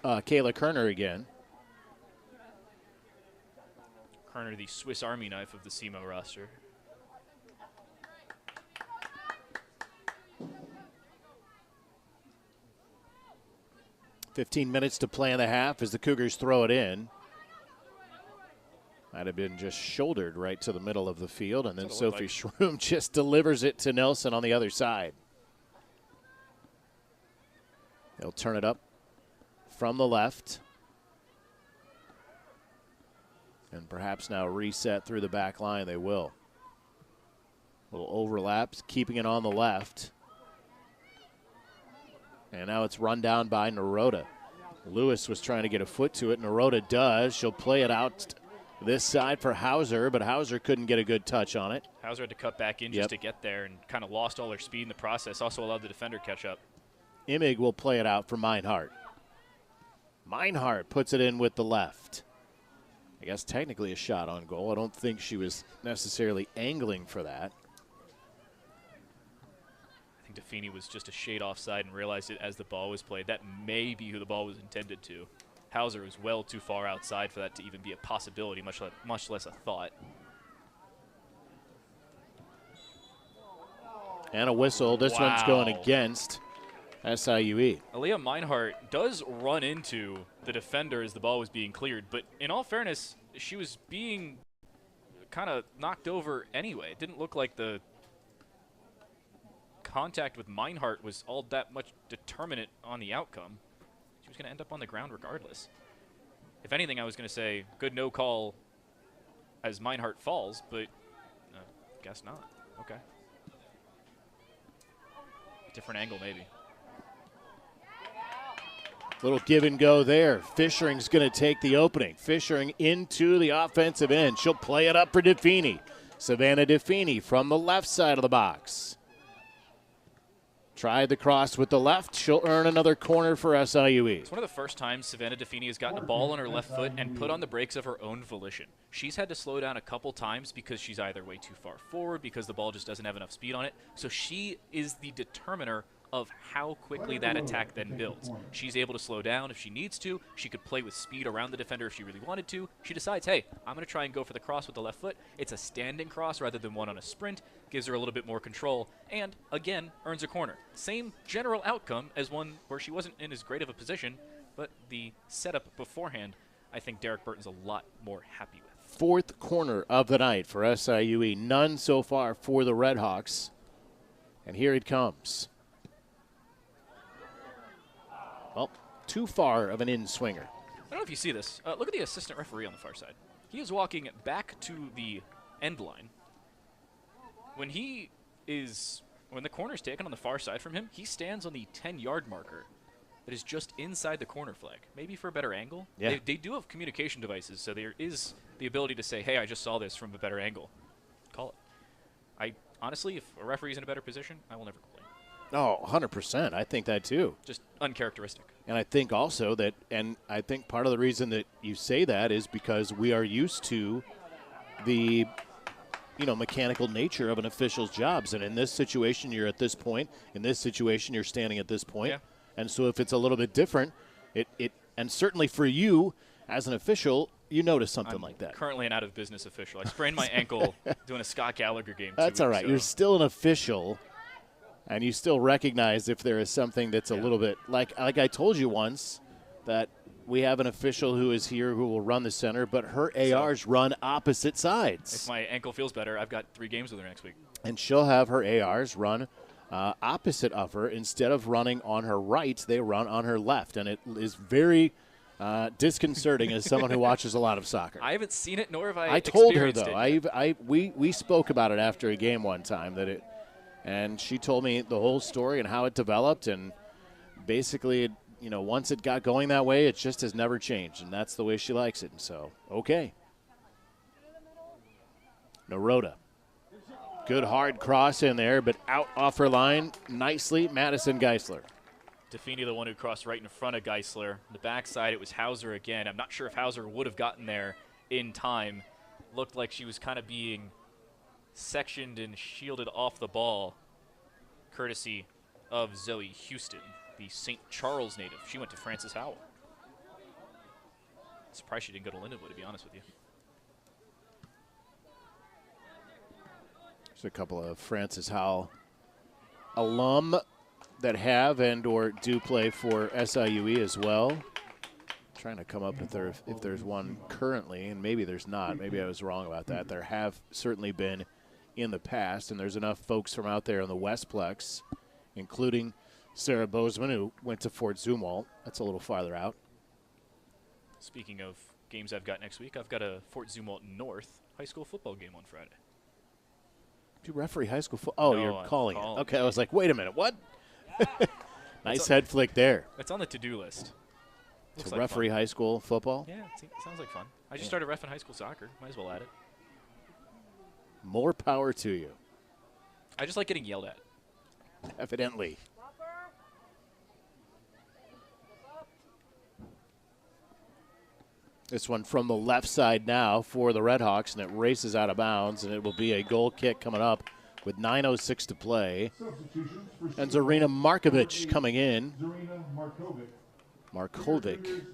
Kayla Kerner again. Kerner, the Swiss Army knife of the SEMO roster. .15 minutes to play in the half as the Cougars throw it in. Might have been just shouldered right to the middle of the field, and then Sophie Schroom just delivers it to Nelson on the other side. They'll turn it up from the left. And perhaps now reset through the back line. They will. Little overlaps, keeping it on the left. And now it's run down by Naroda. Lewis was trying to get a foot to it. Naroda does. She'll play it out this side for Hauser, but Hauser couldn't get a good touch on it. Hauser had to cut back in just to get there and kind of lost all her speed in the process. Also allowed the defender catch up. Imig will play it out for Meinhardt. Meinhardt puts it in with the left. I guess technically a shot on goal. I don't think she was necessarily angling for that. I think Defini was just a shade offside and realized it as the ball was played. That may be who the ball was intended to. Hauser was well too far outside for that to even be a possibility, much less a thought. And a whistle. This one's going against SIUE. Aaliyah Meinhardt does run into the defender as the ball was being cleared, but in all fairness, she was being kind of knocked over anyway. It didn't look like the contact with Meinhardt was all that much determinant on the outcome. She was going to end up on the ground regardless. If anything, I was going to say good no call as Meinhardt falls, but guess not. Okay. Different angle maybe. Little give and go there. Fishering's going to take the opening. Fishering into the offensive end. She'll play it up for DeFeeney. Savannah DeFeeney from the left side of the box. Tried the cross with the left. She'll earn another corner for SIUE. It's one of the first times Savannah DeFeeney has gotten a ball on her left foot and put on the brakes of her own volition. She's had to slow down a couple times because she's either way too far forward, because the ball just doesn't have enough speed on it. So she is the determiner of how quickly that attack then builds. She's able to slow down if she needs to. She could play with speed around the defender if she really wanted to. She decides, hey, I'm going to try and go for the cross with the left foot. It's a standing cross rather than one on a sprint. Gives her a little bit more control and, again, earns a corner. Same general outcome as one where she wasn't in as great of a position, but the setup beforehand, I think Derek Burton's a lot more happy with. Fourth corner of the night for SIUE. None so far for the Redhawks. And here it comes. Well, too far of an in-swinger. I don't know if you see this. Look at the assistant referee on the far side. He is walking back to the end line. When the corner's taken on the far side from him, he stands on the 10-yard marker that is just inside the corner flag, maybe for a better angle. Yeah. They do have communication devices, so there is the ability to say, hey, I just saw this from a better angle. Call it. Honestly, if a referee's in a better position, I will never complain. Oh, 100%. I think that too. Just uncharacteristic. And I think also that, and I think part of the reason that you say that is because we are used to the, mechanical nature of an official's jobs. And in this situation, you're at this point. In this situation, you're standing at this point. Yeah. And so if it's a little bit different, and certainly for you as an official, you notice something like that. Currently an out-of-business official. I sprained my ankle doing a Scott Gallagher game. That's all right. Ago. You're still an official. And you still recognize if there is something that's a little bit like I told you once that we have an official who is here who will run the center, but her ARs run opposite sides. If my ankle feels better, I've got 3 games with her next week. And she'll have her ARs run opposite of her. Instead of running on her right, they run on her left. And it is very disconcerting as someone who watches a lot of soccer. I haven't seen it, nor have I I told her, experienced though. it. We spoke about it after a game one time that it. And she told me the whole story and how it developed. And basically, once it got going that way, it just has never changed. And that's the way she likes it. And so, okay. Naroda. Good hard cross in there, but out off her line nicely, Madison Geisler. DeFeeney, the one who crossed right in front of Geisler. The backside, it was Hauser again. I'm not sure if Hauser would have gotten there in time. Looked like she was kind of being sectioned and shielded off the ball, courtesy of Zoe Houston, the St. Charles native. She went to Francis Howell. Surprised she didn't go to Lindenwood, to be honest with you. There's a couple of Francis Howell alum that have and or do play for SIUE as well. Trying to come up if there's one currently, and maybe there's not. Maybe I was wrong about that. There have certainly been in the past, and there's enough folks from out there in the Westplex, including Sarah Bozeman, who went to Fort Zumwalt. That's a little farther out. Speaking of games I've got next week, I've got a Fort Zumwalt North high school football game on Friday. Do you referee high school football? Oh, No, you're I'm calling it. calling Okay, it. I was like, wait a minute, what? Nice head flick there. It's on the to-do list. Looks To like referee fun. high school football? Yeah, it sounds like fun. I just started reffing high school soccer. Might as well add it. More power to you. I just like getting yelled at. Evidently. This one from the left side now for the Redhawks, and it races out of bounds, and it will be a goal kick coming up with 9:06 to play. And Zarina Markovic coming in. Markovic.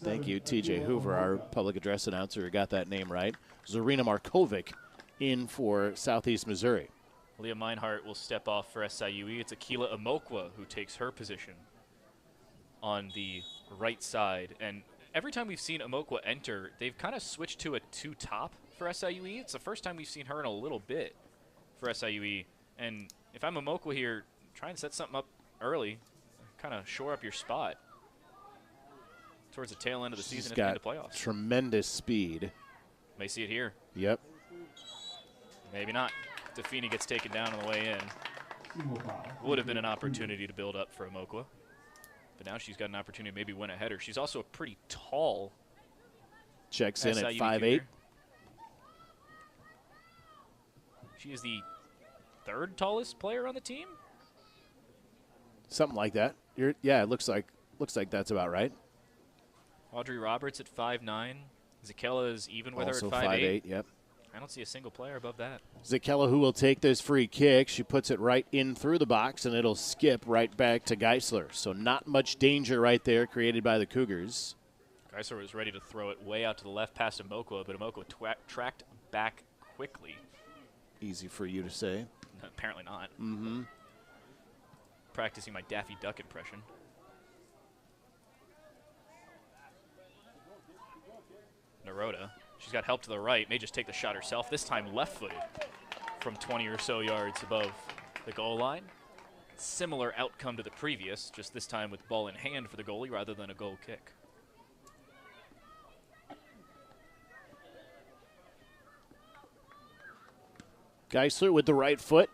Thank you, TJ Hoover, our public address announcer, who got that name right. Zarina Markovic in for Southeast Missouri. Leah Meinhardt will step off for SIUE. It's Akila Amokwa who takes her position on the right side. And every time we've seen Amokwa enter, they've kind of switched to a two-top for SIUE. It's the first time we've seen her in a little bit for SIUE. And if I'm Amokwa here, try and set something up early, kind of shore up your spot towards the tail end of the season and into playoffs. Tremendous speed. May see it here. Yep. Maybe not. DeFeeney gets taken down on the way in. Would have been an opportunity to build up for Amokwa. But now she's got an opportunity to maybe win a header. She's also a pretty tall. Checks in at SIUE 5'8". Cougar. She is the 3rd tallest player on the team. Something like that. Yeah, it looks like that's about right. Audrey Roberts at 5'9". Zakella is even with Also her at 5'8". Yep. I don't see a single player above that. Zakella, who will take this free kick. She puts it right in through the box, and it'll skip right back to Geisler. So not much danger right there created by the Cougars. Geisler was ready to throw it way out to the left past Amokwa, but Amokwa tracked back quickly. Easy for you to say. Apparently not. Mm-hmm. Practicing my Daffy Duck impression. Naroda. She's got help to the right. May just take the shot herself. This time left-footed from 20 or so yards above the goal line. Similar outcome to the previous, just this time with ball in hand for the goalie rather than a goal kick. Geisler with the right foot.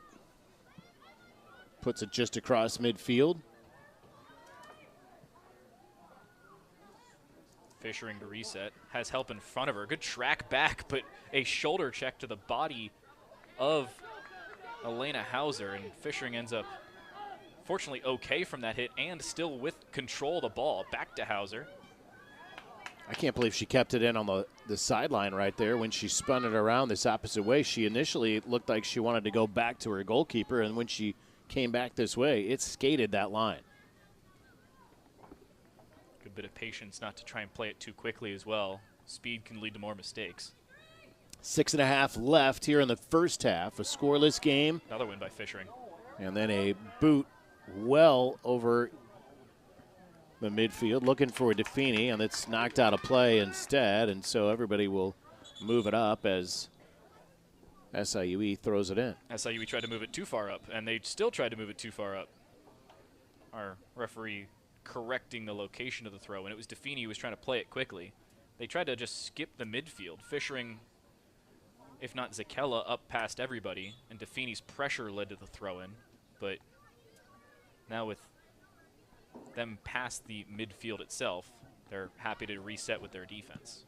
Puts it just across midfield. Fishering to reset. Has help in front of her. Good track back, but a shoulder check to the body of Elena Hauser. And Fishering ends up, fortunately, okay from that hit and still with control of the ball. Back to Hauser. I can't believe she kept it in on the sideline right there. When she spun it around this opposite way, she initially looked like she wanted to go back to her goalkeeper, and when she came back this way, it skated that line. Good bit of patience not to try and play it too quickly as well. Speed can lead to more mistakes. 6.5 left here in the first half. A scoreless game. Another win by Fishering. And then a boot well over the midfield, looking for Defini, and it's knocked out of play instead, and so everybody will move it up as SIUE throws it in. SIUE tried to move it too far up, and they still tried to move it too far up. Our referee correcting the location of the throw, and it was Defini who was trying to play it quickly. They tried to just skip the midfield. Fishering, if not Zakella, up past everybody, and Defini's pressure led to the throw-in. But now with them past the midfield itself, they're happy to reset with their defense.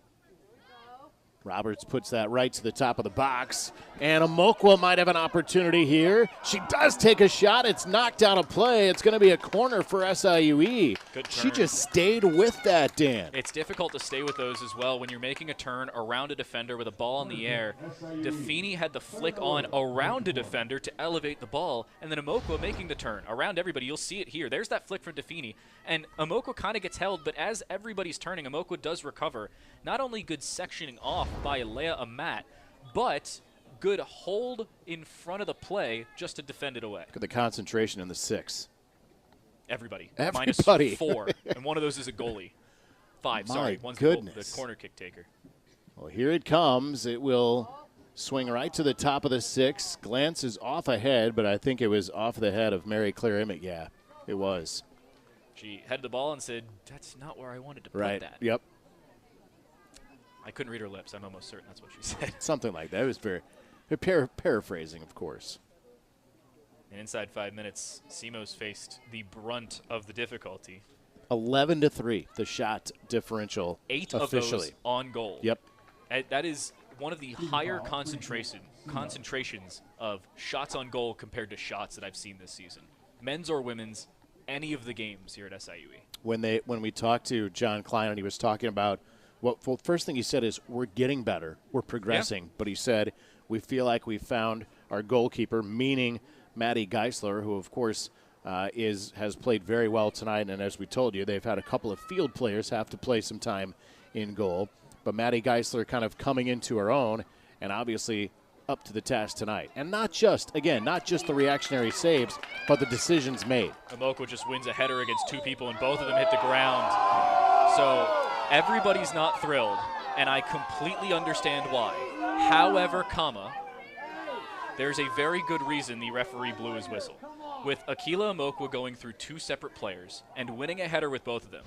Roberts puts that right to the top of the box, and Amokwa might have an opportunity here. She does take a shot. It's knocked out of play. It's going to be a corner for SIUE. Good She turn. just stayed with that, Dan. It's difficult to stay with those as well when you're making a turn around a defender with a ball in the air. Defini had the flick on around a defender to elevate the ball, and then Amokwa making the turn around everybody. You'll see it here. There's that flick from Defini, and Amokwa kind of gets held, but as everybody's turning, Amokwa does recover. Not only good sectioning off by Leah Amat, but good hold in front of the play just to defend it away. Look at the concentration in the 6. Everybody. Everybody. -4, and one of those is a goalie. 5, sorry. One's goodness. the corner kick taker. Well, here it comes. It will swing right to the top of the 6. Glances off ahead, but I think it was off the head of Mary Claire Emmett. Yeah, it was. She had the ball and said, that's not where I wanted to put Right. that. Yep. I couldn't read her lips. I'm almost certain that's what she said. Something like that. It was very paraphrasing, of course. And inside 5 minutes, SEMO's faced the brunt of the difficulty. 11-3, the shot differential 8 officially. of those on goal. Yep. That is one of the higher concentrations of shots on goal compared to shots that I've seen this season. Men's or women's, any of the games here at SIUE. When we talked to John Klein and he was talking about, well, first thing he said is we're getting better, we're progressing. Yeah. But he said we feel like we found our goalkeeper, meaning Maddie Geisler, who of course has played very well tonight. And as we told you, they've had a couple of field players have to play some time in goal. But Maddie Geisler kind of coming into her own and obviously up to the task tonight. And not just the reactionary saves, but the decisions made. Amokwa just wins a header against 2 people, and both of them hit the ground. So everybody's not thrilled, and I completely understand why. However, there's a very good reason the referee blew his whistle. With Akila Amokwa going through 2 separate players and winning a header with both of them,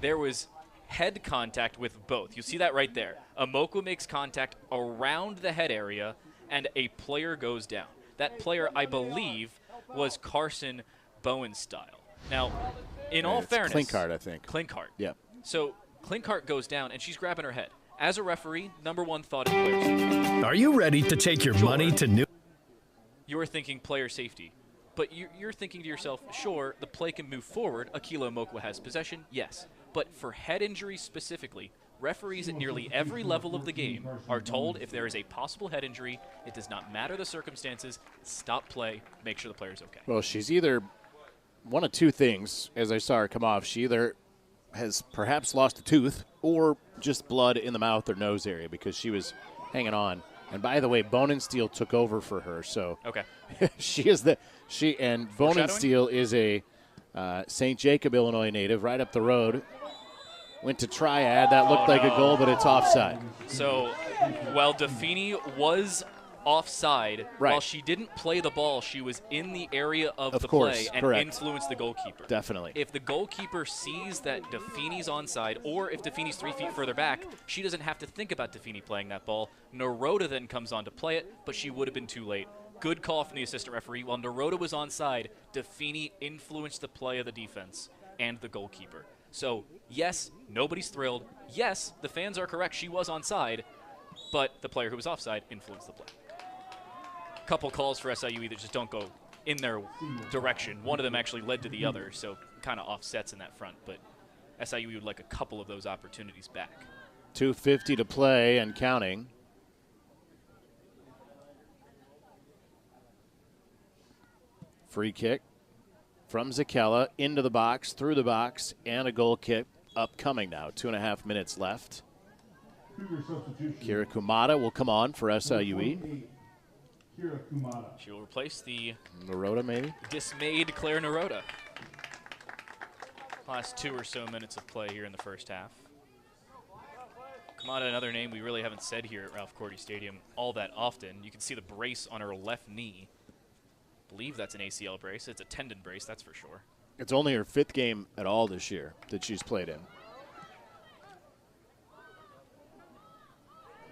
there was head contact with both. You see that right there. Amokwa makes contact around the head area, and a player goes down. That player, I believe, was Carson Bowenstyle. Now, In all fairness. Klinkhardt, I think. Klinkhardt. Yeah. So Klinkhardt goes down, and she's grabbing her head. As a referee, number one thought is player safety. Are you ready to take your money to new? You're thinking player safety. But you're thinking to yourself, sure, the play can move forward. Akilo Mokwa has possession, yes. But for head injuries specifically, referees at nearly every level of the game are told if there is a possible head injury, it does not matter the circumstances, stop play, make sure the player's okay. Well, she's either one of two things, as I saw her come off. She either has perhaps lost a tooth or just blood in the mouth or nose area because she was hanging on. And by the way, Bonensteel took over for her, so okay. Bonensteel is a St. Jacob, Illinois native, right up the road. Went to Triad. That looked like a goal, but it's offside. So while Defini was offside, while she didn't play the ball, she was in the area of the play and influenced the goalkeeper. Definitely. If the goalkeeper sees that Defini's onside, or if Defini's 3 feet further back, she doesn't have to think about Defini playing that ball. Naroda then comes on to play it, but she would have been too late. Good call from the assistant referee. While Naroda was onside, Defini influenced the play of the defense and the goalkeeper. So, yes, nobody's thrilled. Yes, the fans are correct. She was onside, but the player who was offside influenced the play. Couple calls for SIUE that just don't go in their direction. One of them actually led to the other, so kind of offsets in that front. But SIUE would like a couple of those opportunities back. 2:50 to play and counting. Free kick from Zakella into the box, through the box, and a goal kick upcoming now. 2.5 minutes left. Kira Kumada will come on for SIUE. She will replace the Naroda, maybe? Dismayed Claire Naroda. Last 2 or so minutes of play here in the first half. Kumada, another name we really haven't said here at Ralph Cordy Stadium all that often. You can see the brace on her left knee. I believe that's an ACL brace. It's a tendon brace, that's for sure. It's only her 5th game at all this year that she's played in.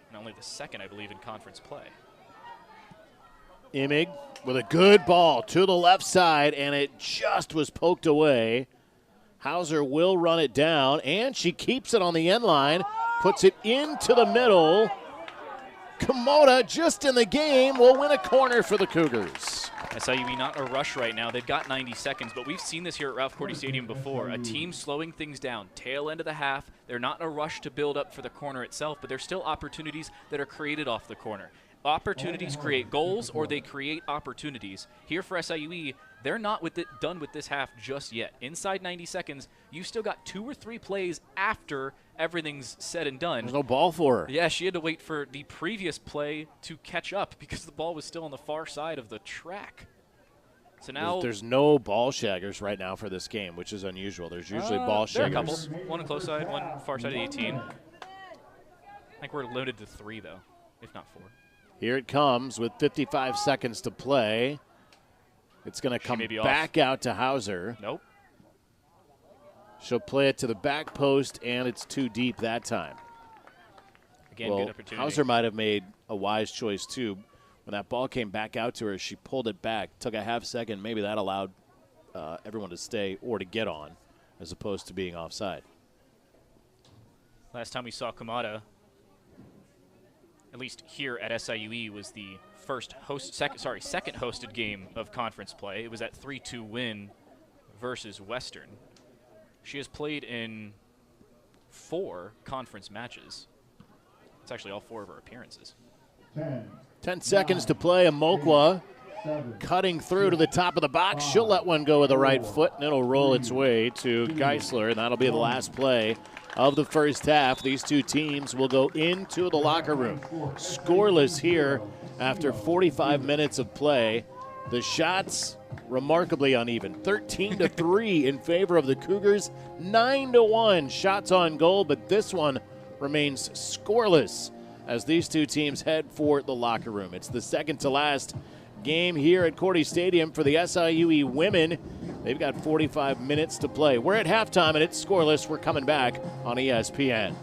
And only the 2nd, I believe, in conference play. Imig with a good ball to the left side, and it just was poked away. Hauser will run it down, and she keeps it on the end line, puts it into the middle. Komoda, just in the game, will win a corner for the Cougars. SIUE not in a rush right now. They've got 90 seconds, but we've seen this here at Ralph Cordy Stadium before. A team slowing things down, tail end of the half. They're not in a rush to build up for the corner itself, but there's still opportunities that are created off the corner. Opportunities create goals, or they create opportunities. Here for SIUE, they're not done with this half just yet. Inside 90 seconds, you've still got 2 or 3 plays after everything's said and done. There's no ball for her. Yeah, she had to wait for the previous play to catch up because the ball was still on the far side of the track. So now there's no ball shaggers right now for this game, which is unusual. There's usually ball shaggers. There are a couple. One on close side, one far side of 18. I think we're limited to 3, though, if not 4. Here it comes with 55 seconds to play. It's going to come back out to Hauser. Nope. She'll play it to the back post, and it's too deep that time. Again, good opportunity. Hauser might have made a wise choice, too. When that ball came back out to her, she pulled it back, took a half second. Maybe that allowed everyone to stay or to get on as opposed to being offside. Last time we saw Kamada, at least here at SIUE, was the second hosted game of conference play. It was that 3-2 win versus Western. She has played in 4 conference matches. It's actually all 4 of her appearances. 10 seconds to play. Amokwa cutting through to the top of the box. She'll let one go with the right foot, and it'll roll its way to Geisler, and that'll be the last play of the first half. These two teams will go into the locker room. Scoreless here after 45 minutes of play. The shots remarkably uneven. 13-3 in favor of the Cougars. 9-1 shots on goal, but this one remains scoreless as these two teams head for the locker room. It's the second to last game here at Cordy Stadium for the SIUE women. They've got 45 minutes to play. We're at halftime and it's scoreless. We're coming back on ESPN.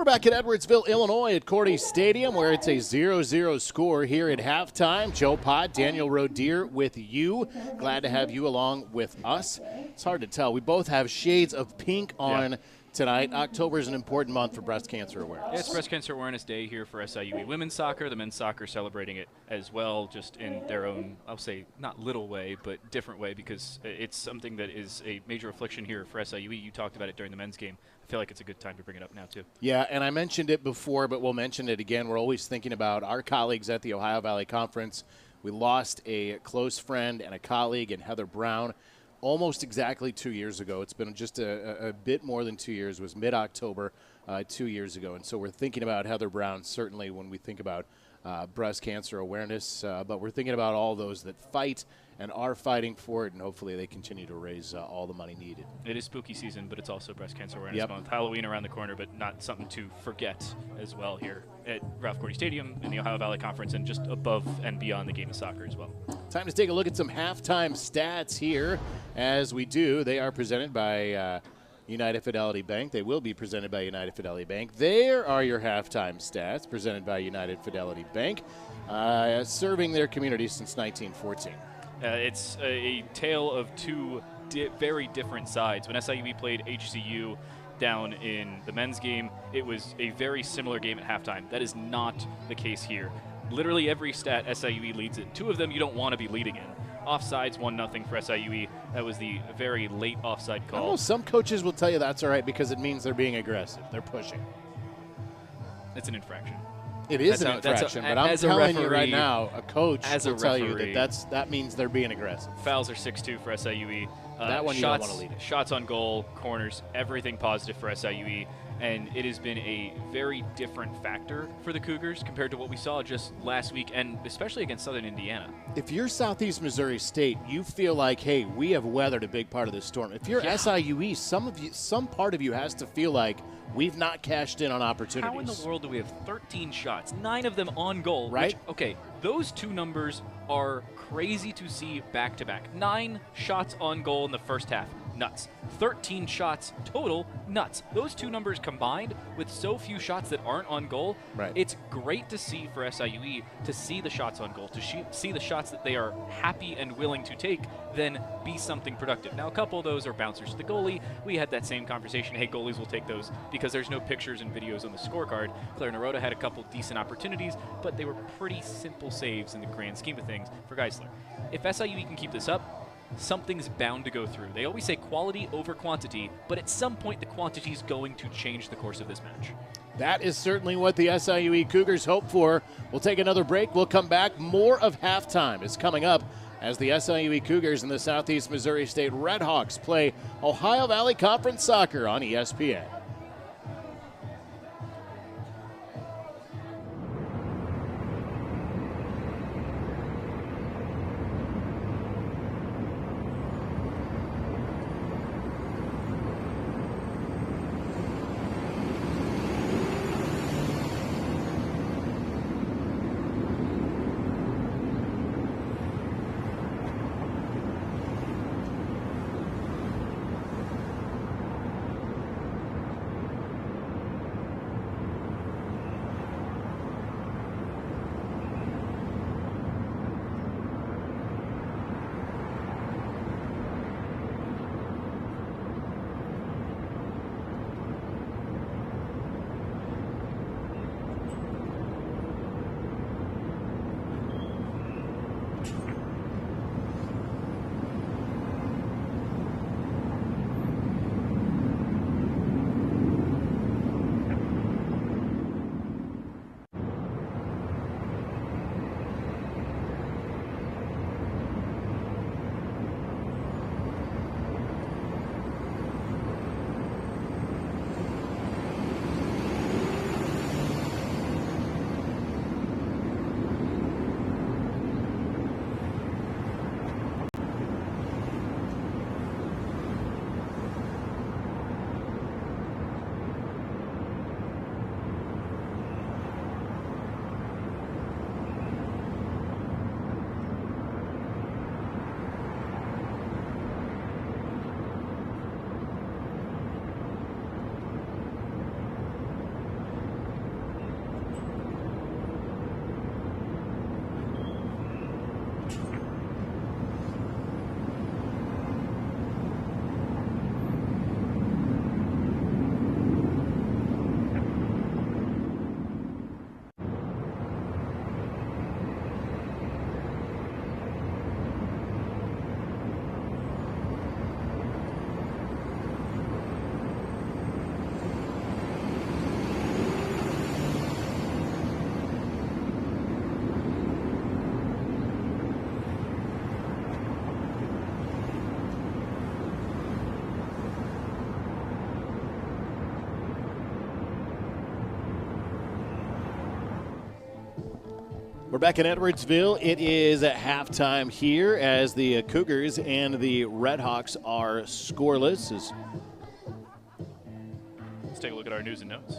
We're back at Edwardsville, Illinois at Cordy Stadium where it's a 0-0 score here at halftime. Joe Pott, Daniel Roedier with you. Glad to have you along with us. It's hard to tell. We both have shades of pink on tonight. October is an important month for breast cancer awareness. Yeah, it's Breast Cancer Awareness Day here for SIUE women's soccer. The men's soccer celebrating it as well, just in their own, I'll say, not little way, but different way, because it's something that is a major affliction here for SIUE. You talked about it during the men's game. I feel like it's a good time to bring it up now, too. Yeah, and I mentioned it before, but we'll mention it again. We're always thinking about our colleagues at the Ohio Valley Conference. We lost a close friend and a colleague in Heather Brown almost exactly 2 years ago. It's been just a bit more than 2 years. It was mid-October 2 years ago. And so we're thinking about Heather Brown certainly when we think about breast cancer awareness, but we're thinking about all those that fight and are fighting for it, and hopefully they continue to raise all the money needed. It is spooky season, but it's also Breast Cancer Awareness Month. Halloween around the corner, but not something to forget as well here at Ralph Cordy Stadium in the Ohio Valley Conference, and just above and beyond the game of soccer as well. Time to take a look at some halftime stats here. As we do, they are presented by United Fidelity Bank. They will be presented by United Fidelity Bank. There are your halftime stats presented by United Fidelity Bank, serving their community since 1914. It's a tale of two very different sides. When SIUE played HCU down in the men's game, it was a very similar game at halftime. That is not the case here. Literally every stat SIUE leads in. Two of them you don't want to be leading in. Offsides, 1-0 for SIUE. That was the very late offside call. I know some coaches will tell you that's all right because it means they're being aggressive. They're pushing. It's an infraction. It is an infraction, but I'm telling you right now, a coach will tell you that means they're being aggressive. Fouls are 6-2 for SIUE. That one you don't want to lead it. Shots on goal, corners, everything positive for SIUE. And it has been a very different factor for the Cougars compared to what we saw just last week, and especially against Southern Indiana. If you're Southeast Missouri State, you feel like, hey, we have weathered a big part of this storm. If you're SIUE, some part of you has to feel like we've not cashed in on opportunities. How in the world do we have 13 shots, 9 of them on goal? Right. Which, okay, those two numbers are crazy to see back-to-back. 9 shots on goal in the first half. Nuts. 13 shots total, nuts. Those two numbers combined with so few shots that aren't on goal, it's great to see for SIUE to see the shots on goal, to see the shots that they are happy and willing to take, then be something productive. Now, a couple of those are bouncers to the goalie. We had that same conversation. Hey, goalies will take those because there's no pictures and videos on the scorecard. Claire Naroda had a couple decent opportunities, but they were pretty simple saves in the grand scheme of things for Geisler. If SIUE can keep this up, something's bound to go through. They always say quality over quantity, but at some point the quantity is going to change the course of this match. That is certainly what the SIUE Cougars hope for. We'll take another break. We'll come back. More of halftime is coming up as the SIUE Cougars and the Southeast Missouri State Redhawks play Ohio Valley Conference soccer on ESPN. back in Edwardsville. It is at halftime here as the Cougars and the Redhawks are scoreless. Let's take a look at our news and notes.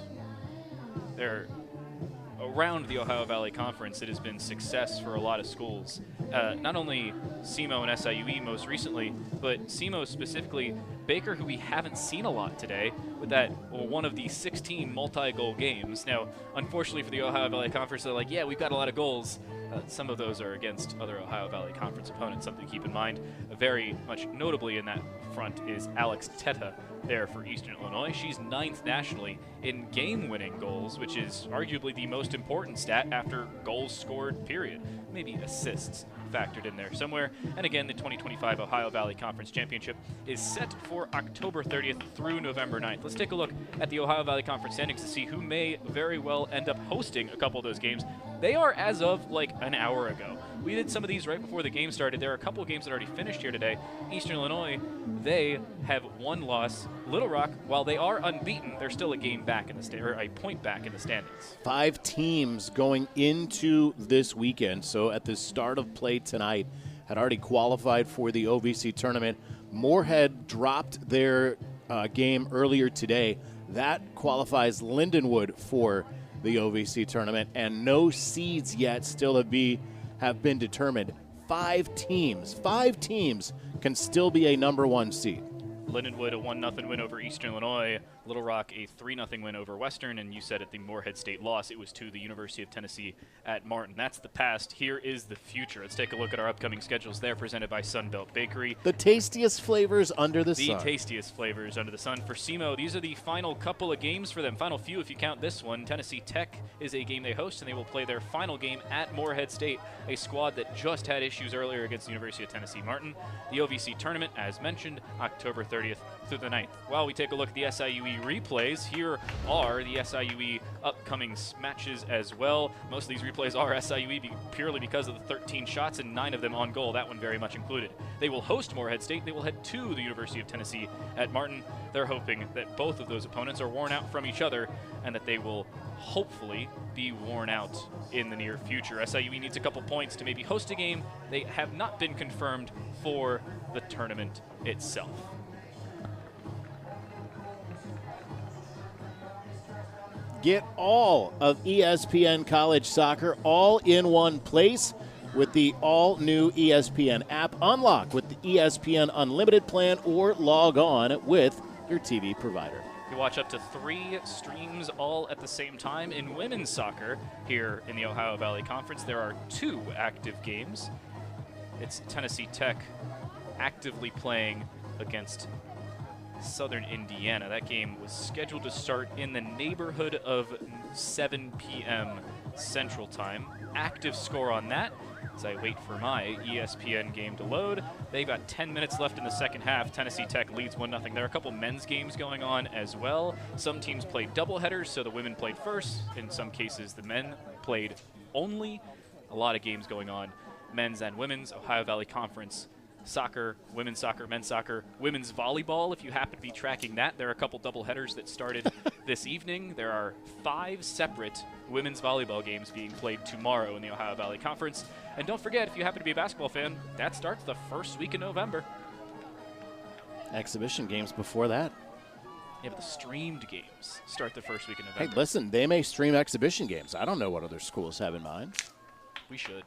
Around the Ohio Valley Conference, it has been success for a lot of schools. Not only SEMO and SIUE most recently, but SEMO specifically, Baker, who we haven't seen a lot today, with that one of the 16 multi-goal games. Now, unfortunately for the Ohio Valley Conference, they're like, yeah, we've got a lot of goals. Some of those are against other Ohio Valley Conference opponents, something to keep in mind. Very much notably in that front is Alex Teta there for Eastern Illinois. She's 9th nationally in game-winning goals, which is arguably the most important stat after goals scored, period. Maybe assists factored in there somewhere. And again, the 2025 Ohio Valley Conference Championship is set for October 30th through November 9th. Let's take a look at the Ohio Valley Conference standings to see who may very well end up hosting a couple of those games. They are as of like an hour ago. We did some of these right before the game started. There are a couple of games that already finished here today. Eastern Illinois, they have one loss. Little Rock, while they are unbeaten, they're still a game back in the or a point back in the standings. 5 teams going into this weekend. So at the start of play tonight, had already qualified for the OVC tournament. Moorhead dropped their game earlier today. That qualifies Lindenwood for the OVC tournament, and no seeds yet still have been determined. 5 teams can still be a number 1 seed. Lindenwood, a 1-0 win over Eastern Illinois. Little Rock, a 3-0 win over Western. And you said at the Moorhead State loss, it was to the University of Tennessee at Martin. That's the past. Here is the future. Let's take a look at our upcoming schedules there, presented by Sunbelt Bakery. The tastiest flavors under the sun. The tastiest flavors under the sun. For SEMO, these are the final couple of games for them. Final few if you count this one. Tennessee Tech is a game they host, and they will play their final game at Moorhead State, a squad that just had issues earlier against the University of Tennessee Martin. The OVC tournament, as mentioned, October 30th through the 9th. While we take a look at the SIUE replays, here are the SIUE upcoming matches as well. Most of these replays are SIUE purely because of the 13 shots and 9 of them on goal, that one very much included. They will host Moorhead State. They will head to the University of Tennessee at Martin. They're hoping that both of those opponents are worn out from each other and that they will hopefully be worn out in the near future. SIUE needs a couple points to maybe host a game. They have not been confirmed for the tournament itself. Get all of ESPN College Soccer all in one place with the all-new ESPN app. Unlock with the ESPN Unlimited plan or log on with your TV provider. You watch up to 3 streams all at the same time. In women's soccer here in the Ohio Valley Conference, there are 2 active games. It's Tennessee Tech actively playing against Southern Indiana. That game was scheduled to start in the neighborhood of 7 p.m. Central Time. Active score on that as I wait for my ESPN game to load. They've got 10 minutes left in the second half. Tennessee Tech leads 1-0. There are a couple men's games going on as well. Some teams played doubleheaders, so the women played first. In some cases, the men played only. A lot of games going on. Men's and women's Ohio Valley Conference soccer, women's soccer, men's soccer, women's volleyball, if you happen to be tracking that. There are a couple doubleheaders that started this evening. There are 5 separate women's volleyball games being played tomorrow in the Ohio Valley Conference. And don't forget, if you happen to be a basketball fan, that starts the first week of November. Exhibition games before that. Yeah, but the streamed games start the first week of November. Hey, listen, they may stream exhibition games. I don't know what other schools have in mind. We should.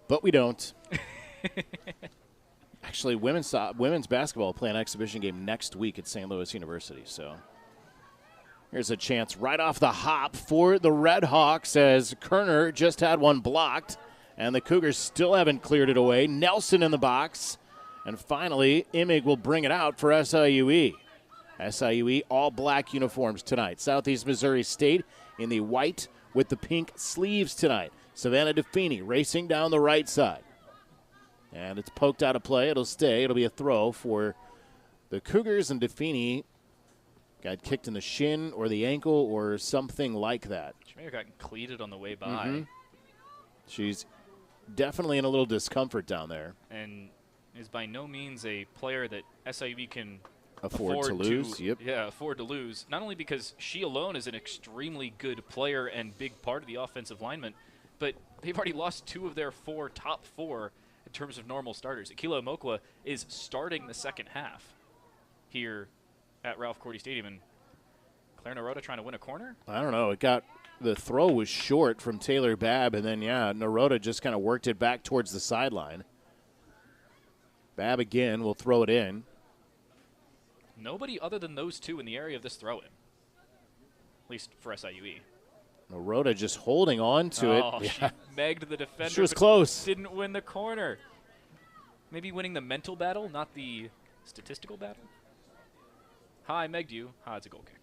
But we don't. Actually, women's basketball will play an exhibition game next week at St. Louis University. So here's a chance right off the hop for the Red Hawks as Kerner just had one blocked, and the Cougars still haven't cleared it away. Nelson in the box. And finally, Imig will bring it out for SIUE. SIUE all black uniforms tonight. Southeast Missouri State in the white with the pink sleeves tonight. Savannah DeFini racing down the right side. And it's poked out of play. It'll stay. It'll be a throw for the Cougars, and DeFini got kicked in the shin or the ankle or something like that. She may have gotten cleated on the way by. Mm-hmm. She's definitely in a little discomfort down there. And is by no means a player that SIUE can afford to lose. Yep. Yeah, afford to lose. Not only because she alone is an extremely good player and big part of the offensive lineman, but they've already lost 2 of their 4 top 4 in terms of normal starters. Akila Omokwa is starting the second half here at Ralph Cordy Stadium. And Claire Naroda trying to win a corner? I don't know. The throw was short from Taylor Babb, and then, Naroda just kind of worked it back towards the sideline. Babb again will throw it in. Nobody other than those 2 in the area of this throw-in, at least for SIUE. Naroda just holding on to it. She megged the defender. She was close. Didn't win the corner. Maybe winning the mental battle, not the statistical battle. I megged you. It's a goal kick.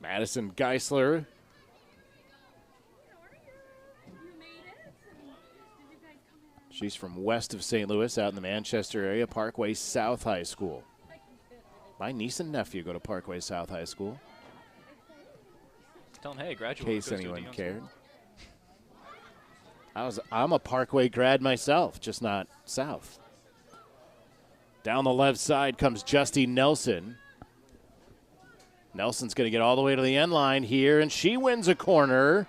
Madison Geisler. She's from west of St. Louis, out in the Manchester area, Parkway South High School. My niece and nephew go to Parkway South High School. Tell them, hey, graduate. In case anyone cared. I'm a Parkway grad myself, just not South. Down the left side comes Justine Nelson. Nelson's going to get all the way to the end line here, and she wins a corner.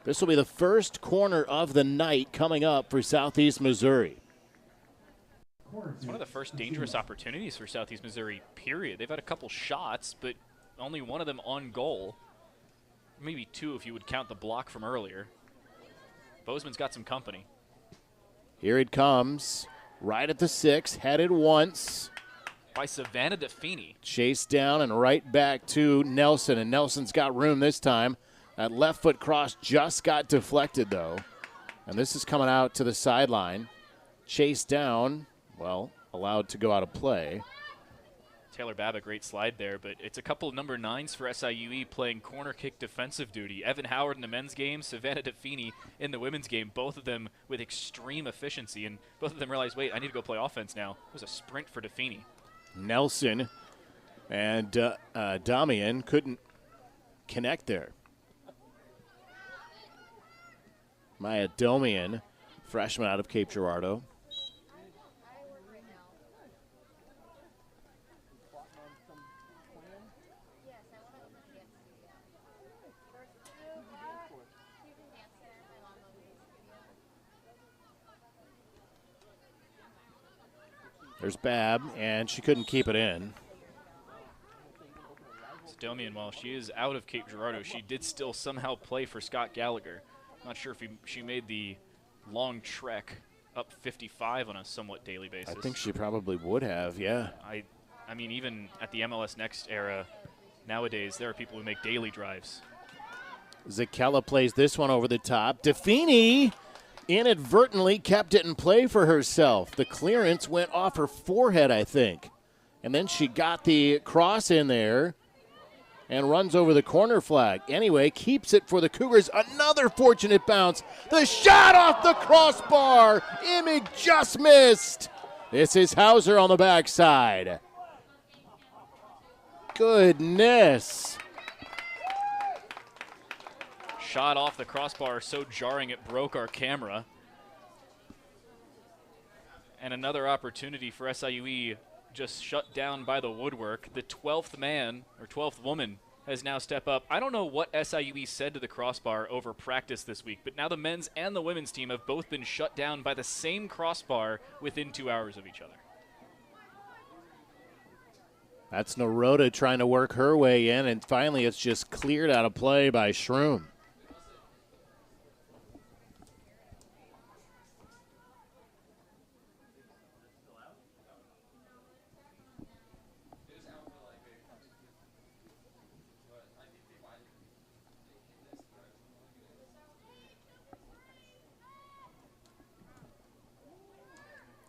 This will be the first corner of the night coming up for Southeast Missouri. It's one of the first dangerous opportunities for Southeast Missouri, period. They've had a couple shots, but only one of them on goal. Maybe 2 if you would count the block from earlier. Bozeman's got some company. Here it comes, right at the 6, headed once. By Savannah DeFeeney. Chased down and right back to Nelson, and Nelson's got room this time. That left foot cross just got deflected, though. And this is coming out to the sideline. Chased down, allowed to go out of play. Taylor Babb, a great slide there, but it's a couple of number 9s for SIUE playing corner kick defensive duty. Evan Howard in the men's game, Savannah DeFeeney in the women's game, both of them with extreme efficiency, and both of them realized, wait, I need to go play offense now. It was a sprint for DeFeeney. Nelson and Damian couldn't connect there. Maya Domian, freshman out of Cape Girardeau. There's Babb, and she couldn't keep it in. Domian, while she is out of Cape Girardeau, she did still somehow play for Scott Gallagher. Not sure if she made the long trek up 55 on a somewhat daily basis. I think she probably would have, yeah. I mean, even at the MLS Next era, nowadays, there are people who make daily drives. Zakella plays this one over the top. DeFeeney inadvertently kept it in play for herself. The clearance went off her forehead, I think. And then she got the cross in there and runs over the corner flag. Anyway, keeps it for the Cougars. Another fortunate bounce. The shot off the crossbar. Imig just missed. This is Hauser on the backside. Goodness. Shot off the crossbar so jarring it broke our camera. And another opportunity for SIUE just shut down by the woodwork. The 12th man, or 12th woman, has now stepped up. I don't know what SIUE said to the crossbar over practice this week, but now the men's and the women's team have both been shut down by the same crossbar within 2 hours of each other. That's Naroda trying to work her way in, and finally it's just cleared out of play by Shroom.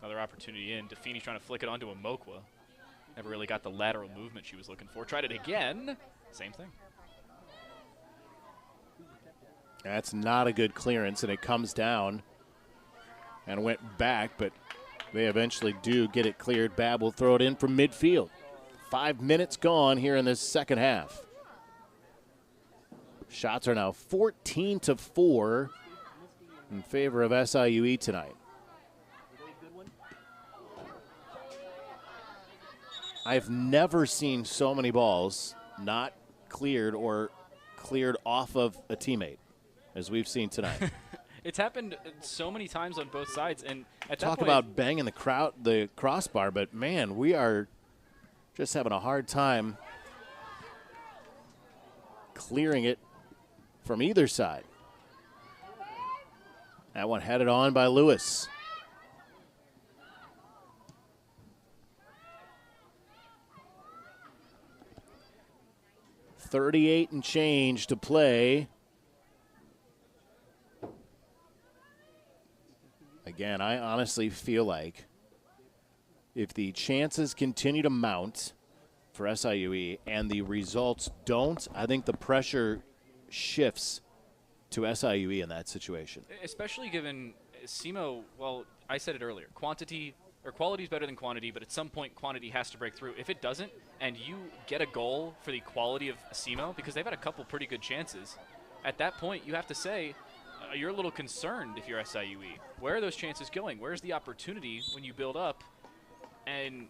Another opportunity in. DeFeeney's trying to flick it onto Omokwa. Never really got the lateral movement she was looking for. Tried it again. Same thing. That's not a good clearance, and it comes down and went back, but they eventually do get it cleared. Babb will throw it in from midfield. 5 minutes gone here in this second half. Shots are now 14-4 in favor of SIUE tonight. I've never seen so many balls not cleared or cleared off of a teammate as we've seen tonight. It's happened so many times on both sides, and at that Talk point, about banging the crossbar, but man, we are just having a hard time clearing it from either side. That one headed on by Lewis. .38 and change to play. Again, I honestly feel like if the chances continue to mount for SIUE and the results don't, I think the pressure shifts to SIUE in that situation. especially given SEMO, well, I said it earlier, quality is better than quantity, but at some point quantity has to break through. If it doesn't, and you get a goal for the quality of SEMO, because they've had a couple pretty good chances, at that point you have to say, you're a little concerned if you're SIUE. Where are those chances going? Where's the opportunity when you build up? And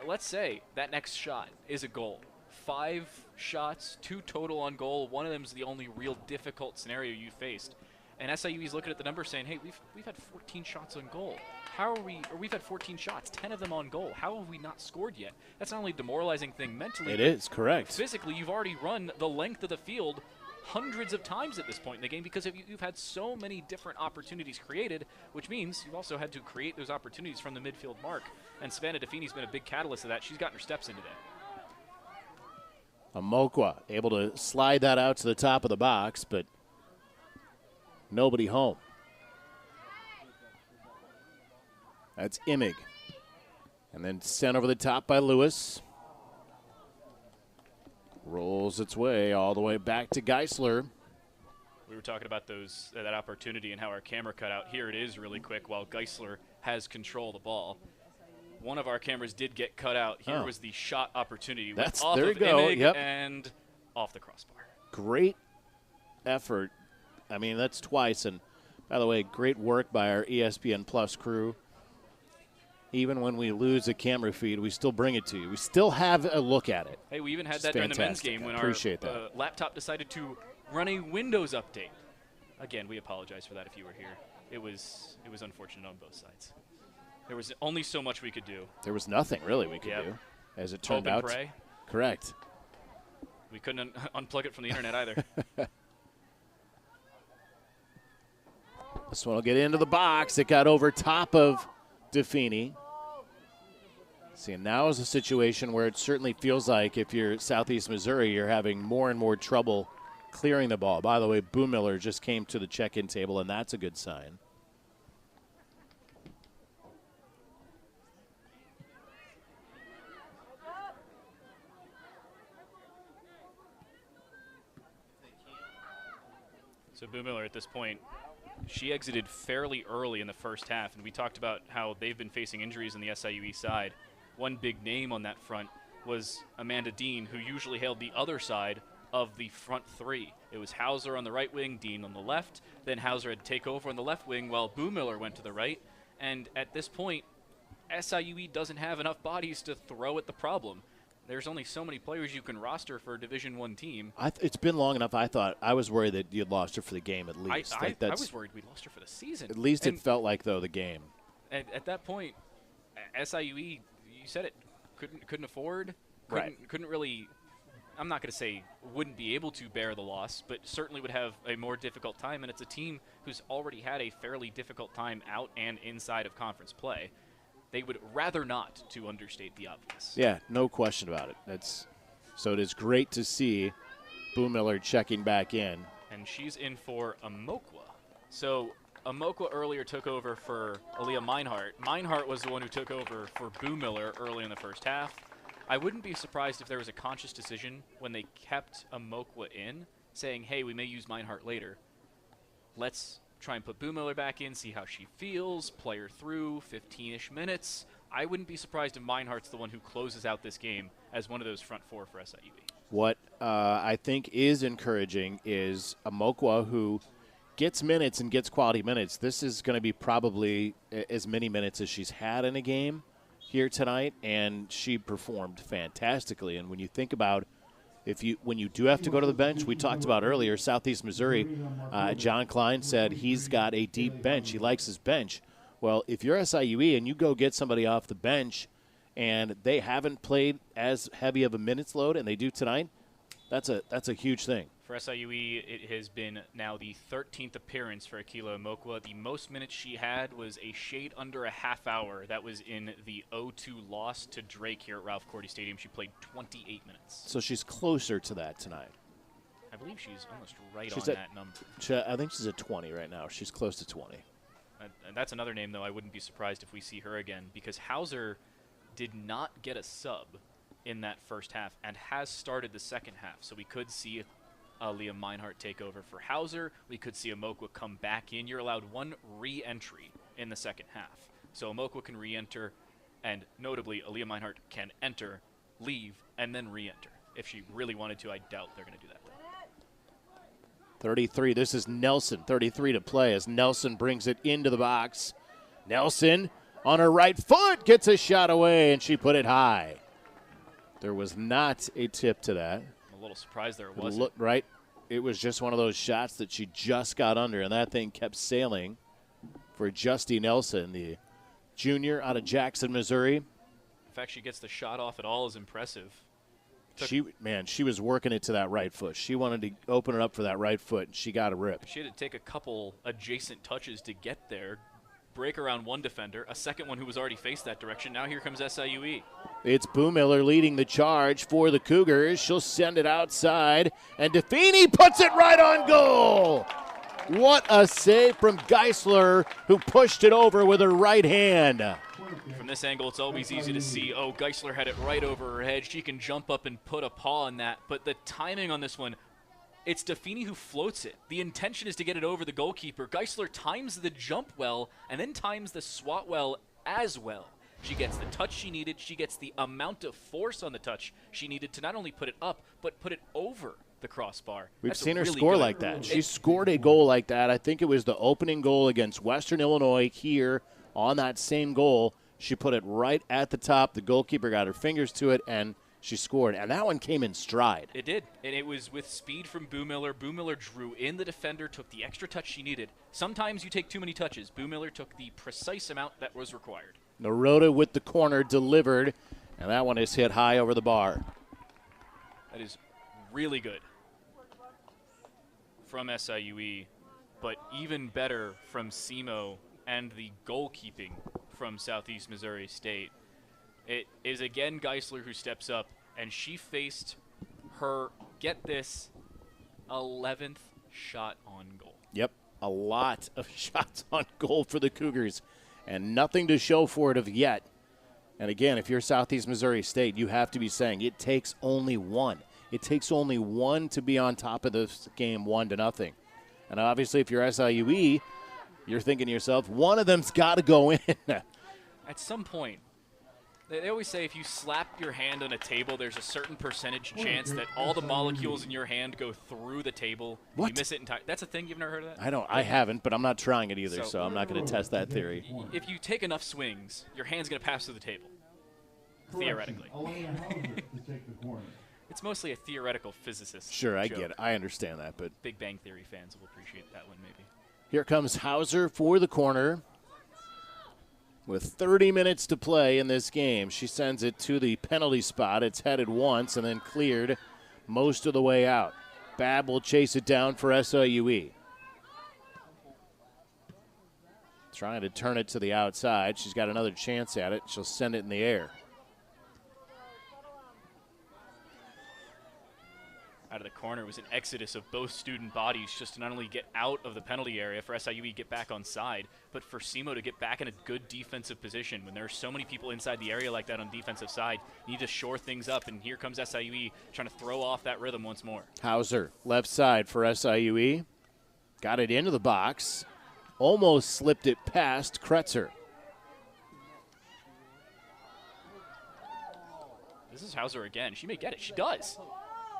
let's say that next shot is a goal. 5 shots, 2 total on goal. One of them is the only real difficult scenario you faced. And SIUE's looking at the numbers saying, hey, we've had 14 shots on goal. How are we, or we've had 14 shots, 10 of them on goal. How have we not scored yet? That's not only a demoralizing thing mentally. It is, correct. Physically, you've already run the length of the field hundreds of times at this point in the game because you've had so many different opportunities created, which means you've also had to create those opportunities from the midfield mark. And Savannah Defini's been a big catalyst of that. She's gotten her steps in today. Amokwa able to slide that out to the top of the box, but nobody home. That's Imig. And then sent over the top by Lewis. Rolls its way all the way back to Geisler. We were talking about that opportunity and how our camera cut out. Here it is really quick while Geisler has control of the ball. One of our cameras did get cut out. Here was the shot opportunity. That's off there of you go. Imig Yep. And off the crossbar. Great effort. I mean, that's twice. And by the way, great work by our ESPN Plus crew. Even when we lose a camera feed, we still bring it to you. We still have a look at it. Hey, we even had that during the men's game when our laptop decided to run a Windows update. Again, we apologize for that if you were here. It was unfortunate on both sides. There was only so much we could do. There was nothing really we could do, as it turned out. Hope and pray. Correct. We couldn't unplug it from the internet either. This one will get into the box. It got over top of Defini. See, and now is a situation where it certainly feels like if you're Southeast Missouri, you're having more and more trouble clearing the ball. By the way, Boo Miller just came to the check-in table, and that's a good sign. So Boo Miller at this point, she exited fairly early in the first half, and we talked about how they've been facing injuries on the SIUE side. One big name on that front was Amanda Dean, who usually held the other side of the front three. It was Hauser on the right wing, Dean on the left. Then Hauser had to take over on the left wing while Boo Miller went to the right. And at this point, SIUE doesn't have enough bodies to throw at the problem. There's only so many players you can roster for a Division I team. It's been long enough. I was worried that you'd lost her for the game at least. I was worried we lost her for the season. At least it felt like, though, the game. And at that point, SIUE, you said it, couldn't afford, couldn't really, I'm not going to say wouldn't be able to bear the loss, but certainly would have a more difficult time. And it's a team who's already had a fairly difficult time out and inside of conference play. They would rather not, to understate the obvious. Yeah, no question about it. So it is great to see Boo Miller checking back in. And she's in for Amokwa. So Amokwa earlier took over for Aaliyah Meinhardt. Meinhardt was the one who took over for Boo Miller early in the first half. I wouldn't be surprised if there was a conscious decision when they kept Amokwa in, saying, hey, we may use Meinhardt later. Let's try and put Boo Miller back in, see how she feels, play her through 15-ish minutes. I wouldn't be surprised if Meinhardt's the one who closes out this game as one of those front four for SIUE. What I think is encouraging is Amokwa, who gets minutes and gets quality minutes. This is going to be probably as many minutes as she's had in a game. here tonight, and she performed fantastically. And when you think about when you do have to go to the bench, we talked about earlier, Southeast Missouri, John Klein said he's got a deep bench. He likes his bench. Well, if you're SIUE and you go get somebody off the bench and they haven't played as heavy of a minutes load and they do tonight, that's a huge thing. For SIUE, it has been now the 13th appearance for Akila Imokwa. The most minutes she had was a shade under a half hour. That was in the 0-2 loss to Drake here at Ralph Cordy Stadium. She played 28 minutes. So she's closer to that tonight. I believe she's almost right on that number. I think she's at 20 right now. She's close to 20. And that's another name, though, I wouldn't be surprised if we see her again, because Hauser did not get a sub in that first half and has started the second half. So we could see Leah Meinhardt take over for Hauser. We could see Imokwa come back in. You're allowed one re-entry in the second half. So Imokwa can re-enter, and notably, Leah Meinhardt can enter, leave, and then re-enter. If she really wanted to, I doubt they're going to do that, though. 33. This is Nelson. 33 to play as Nelson brings it into the box. Nelson on her right foot gets a shot away, and she put it high. There was not a tip to that. I'm a little surprised there wasn't. Right. It was just one of those shots that she just got under, and that thing kept sailing for Justy Nelson, the junior out of Jackson, Missouri. The fact she gets the shot off at all is impressive. She was working it to that right foot. She wanted to open it up for that right foot, and she got a rip. She had to take a couple adjacent touches to get there, break around one defender, a second one who was already faced that direction. Now here comes SIUE. It's Boo Miller leading the charge for the Cougars. She'll send it outside, and DeFini puts it right on goal. What a save from Geisler, who pushed it over with her right hand. From this angle, it's always easy to see, oh, Geisler had it right over her head. She can jump up and put a paw on that. But the timing on this one, it's DeFini who floats it. The intention is to get it over the goalkeeper. Geisler times the jump well and then times the swat well as well. She gets the touch she needed. She gets the amount of force on the touch she needed to not only put it up, but put it over the crossbar. We've seen her score like that. She scored a goal like that. I think it was the opening goal against Western Illinois here on that same goal. She put it right at the top. The goalkeeper got her fingers to it, and she scored. And that one came in stride. It did. And it was with speed from Boo Miller. Boo Miller drew in the defender, took the extra touch she needed. Sometimes you take too many touches. Boo Miller took the precise amount that was required. Naroda with the corner delivered, and that one is hit high over the bar. That is really good from SIUE, but even better from SEMO and the goalkeeping from Southeast Missouri State. It is again Geisler who steps up, and she faced her, get this, 11th shot on goal. Yep, a lot of shots on goal for the Cougars, and nothing to show for it of yet. And again, if you're Southeast Missouri State, you have to be saying it takes only one. It takes only one to be on top of this game, 1-0. And obviously, if you're SIUE, you're thinking to yourself, one of them's got to go in. At some point, they always say if you slap your hand on a table, there's a certain percentage chance that all the molecules in your hand go through the table. What? You miss it entirely. That's a thing? You've never heard of that? I haven't, but I'm not trying it either, so I'm not going to test that theory. If you take enough swings, your hand's going to pass through the table, theoretically. It's mostly a theoretical physicist Sure, I joke. get it. I understand that, but Big Bang Theory fans will appreciate that one, maybe. here comes Hauser for the corner. With 30 minutes to play in this game, she sends it to the penalty spot. It's headed once and then cleared most of the way out. Babb will chase it down for SIUE. Trying to turn it to the outside. She's got another chance at it. She'll send it in the air. Out of the corner was an exodus of both student bodies just to not only get out of the penalty area for SIUE to get back on side, but for SEMO to get back in a good defensive position. When there are so many people inside the area like that on the defensive side, you need to shore things up, and here comes SIUE trying to throw off that rhythm once more. Hauser, left side for SIUE. Got it into the box. Almost slipped it past Kretzer. This is Hauser again. She may get it. She does.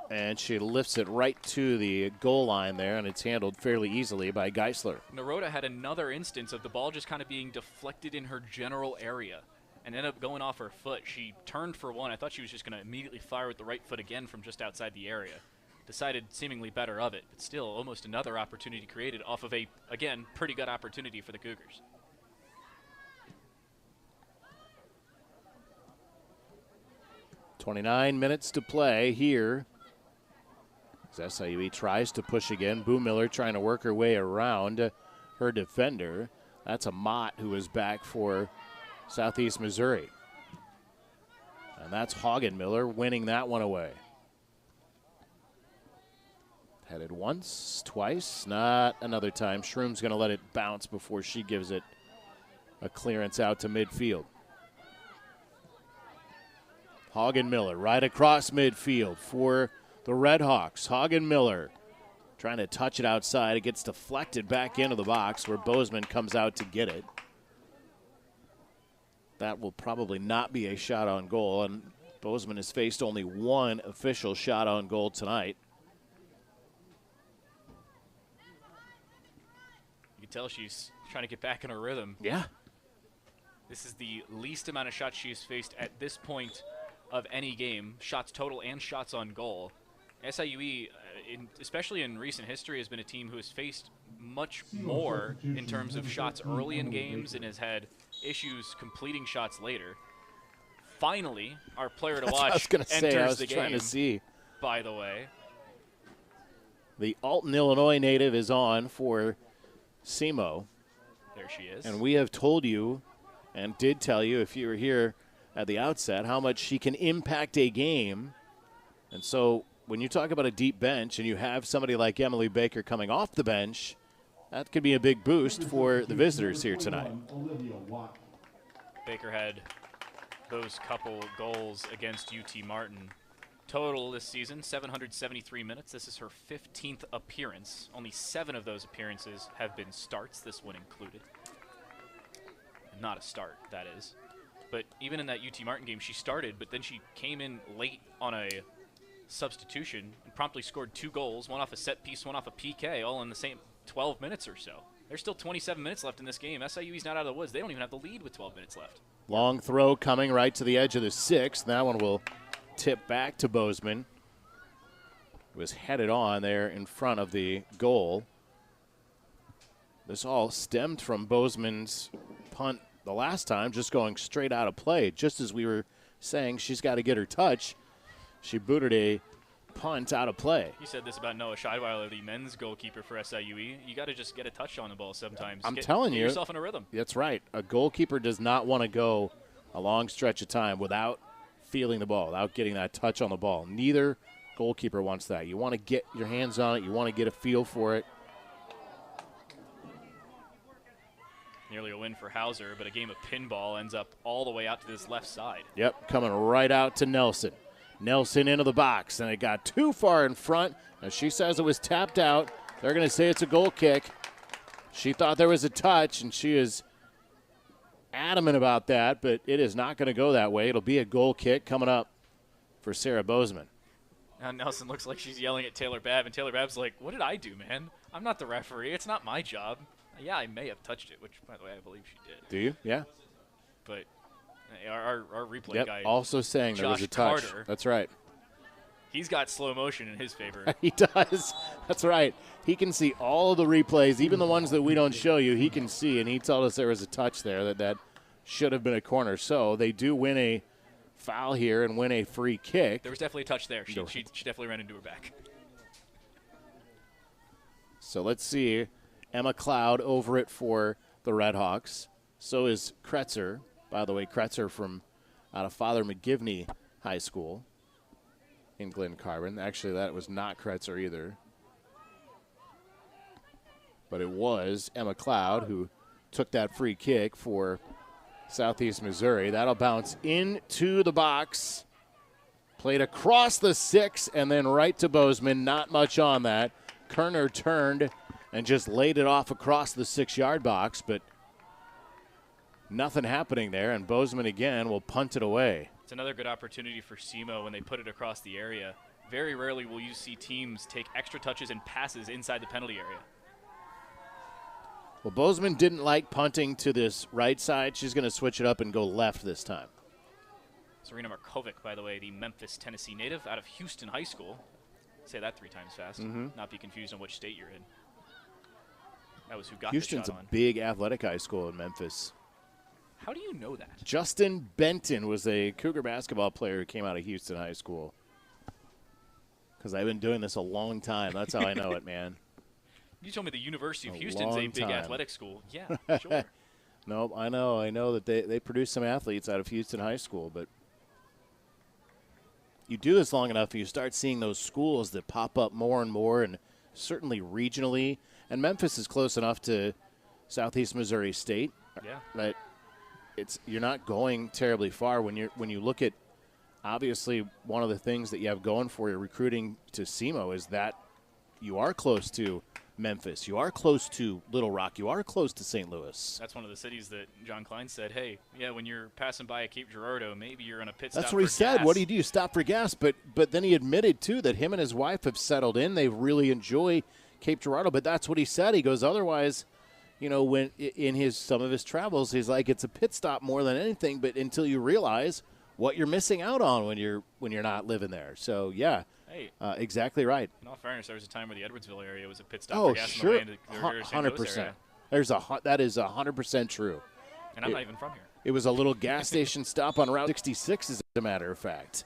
And she lifts it right to the goal line there, and it's handled fairly easily by Geisler. Naroda had another instance of the ball just kind of being deflected in her general area. and ended up going off her foot. She turned for one. I thought she was just going to immediately fire with the right foot again from just outside the area. Decided seemingly better of it, but still almost another opportunity created off of a, again, pretty good opportunity for the Cougars. .29 minutes to play here. As SIUE tries to push again. Boo Miller trying to work her way around her defender. That's a Mott who is back for Southeast Missouri. And that's Hagen-Miller winning that one away. Headed once, twice, not another time. Schroom's going to let it bounce before she gives it a clearance out to midfield. Hagen-Miller right across midfield for the Redhawks. Hagen-Miller trying to touch it outside. It gets deflected back into the box where Bozeman comes out to get it. That will probably not be a shot on goal, and Bozeman has faced only one official shot on goal tonight. You can tell she's trying to get back in her rhythm. Yeah. This is the least amount of shots she's faced at this point of any game, shots total and shots on goal. SIUE, especially in recent history, has been a team who has faced much more in terms of shots early in games and has had issues completing shots later. Finally, our player to watch enters the game. Trying to see. By the way, the Alton, Illinois native is on for SEMO. There she is. And we have told you, and did tell you if you were here at the outset, how much she can impact a game. And so when you talk about a deep bench and you have somebody like Emily Baker coming off the bench, that could be a big boost for the visitors here tonight. Baker had those couple goals against UT Martin. Total this season, 773 minutes. This is her 15th appearance. Only 7 of those appearances have been starts, this one included. Not a start, that is. But even in that UT Martin game, she started, but then she came in late on a substitution and promptly scored 2 goals, one off a set piece, one off a PK, all in the same 12 minutes or so. There's still 27 minutes left in this game. SIUE's not out of the woods. They don't even have the lead with 12 minutes left. Long throw coming right to the edge of the 6th. That one will tip back to Bozeman. It was headed on there in front of the goal. This all stemmed from Bozeman's punt the last time, just going straight out of play. Just as we were saying she's got to get her touch, she booted a punt out of play. You said this about Noah Scheidweiler, the men's goalkeeper for SIUE. You got to just get a touch on the ball sometimes. I'm telling you. Get yourself in a rhythm. That's right. A goalkeeper does not want to go a long stretch of time without feeling the ball, without getting that touch on the ball. Neither goalkeeper wants that. You want to get your hands on it. You want to get a feel for it. Nearly a win for Hauser, but a game of pinball ends up all the way out to this left side. Yep, coming right out to Nelson. Nelson into the box, and it got too far in front. As she says it was tapped out, they're going to say it's a goal kick. She thought there was a touch, and she is adamant about that, but it is not going to go that way. It'll be a goal kick coming up for Sarah Bozeman. Now Nelson looks like she's yelling at Taylor Babb, and Taylor Babb's like, what did I do, man? I'm not the referee. It's not my job. Yeah, I may have touched it, which, by the way, I believe she did. Do you? Yeah. But our replay yep, guy, also saying Josh there was a touch. Carter, that's right. He's got slow motion in his favor. He does. That's right. He can see all of the replays, even the ones that we don't show you, he can see, and he told us there was a touch there that should have been a corner. So they do win a foul here and win a free kick. There was definitely a touch there. She definitely ran into her back. So let's see. Emma Cloud over it for the Redhawks. So is Kretzer. By the way, Kretzer from out of Father McGivney High School in Glen Carbon. Actually, that was not Kretzer either. But it was Emma Cloud who took that free kick for Southeast Missouri. That'll bounce into the box. Played across the 6 and then right to Bozeman. Not much on that. Kerner turned and just laid it off across the 6-yard box, but nothing happening there, and Bozeman again will punt it away. It's another good opportunity for SEMO when they put it across the area. Very rarely will you see teams take extra touches and passes inside the penalty area. Well, Bozeman didn't like punting to this right side. She's going to switch it up and go left this time. Serena Markovic, by the way, the Memphis, Tennessee native out of Houston High School. Say that 3 times fast. Not be confused on which state you're in. That was who got Houston's the shot on. a big athletic high school in Memphis. How do you know that? Justin Benton was a Cougar basketball player who came out of Houston High School. Because I've been doing this a long time. That's how I know it, man. You told me the University of Houston's a big athletic school. Yeah, sure. Nope, I know. I know that they produce some athletes out of Houston High School, but you do this long enough and you start seeing those schools that pop up more and more, and certainly regionally. And Memphis is close enough to Southeast Missouri State. Yeah. But you're not going terribly far when you look at, obviously, one of the things that you have going for your recruiting to SEMO is that you are close to Memphis. You are close to Little Rock. You are close to St. Louis. That's one of the cities that John Klein said, hey, yeah, when you're passing by a Cape Girardeau, maybe you're on a pit stop. That's what he said. Gas. What do? You stop for gas. But then he admitted, too, that him and his wife have settled in. They really enjoy Cape Girardeau. But that's what he said. He goes, otherwise, when in some of his travels, he's like, it's a pit stop more than anything. But until you realize what you're missing out on when you're not living there. So, yeah. Hey, exactly right. In all fairness, there was a time where the Edwardsville area was a pit stop Oh, for gas sure. on the way into the 100%. That is 100% true. And I'm not even from here. It was a little gas station stop on Route 66, as a matter of fact.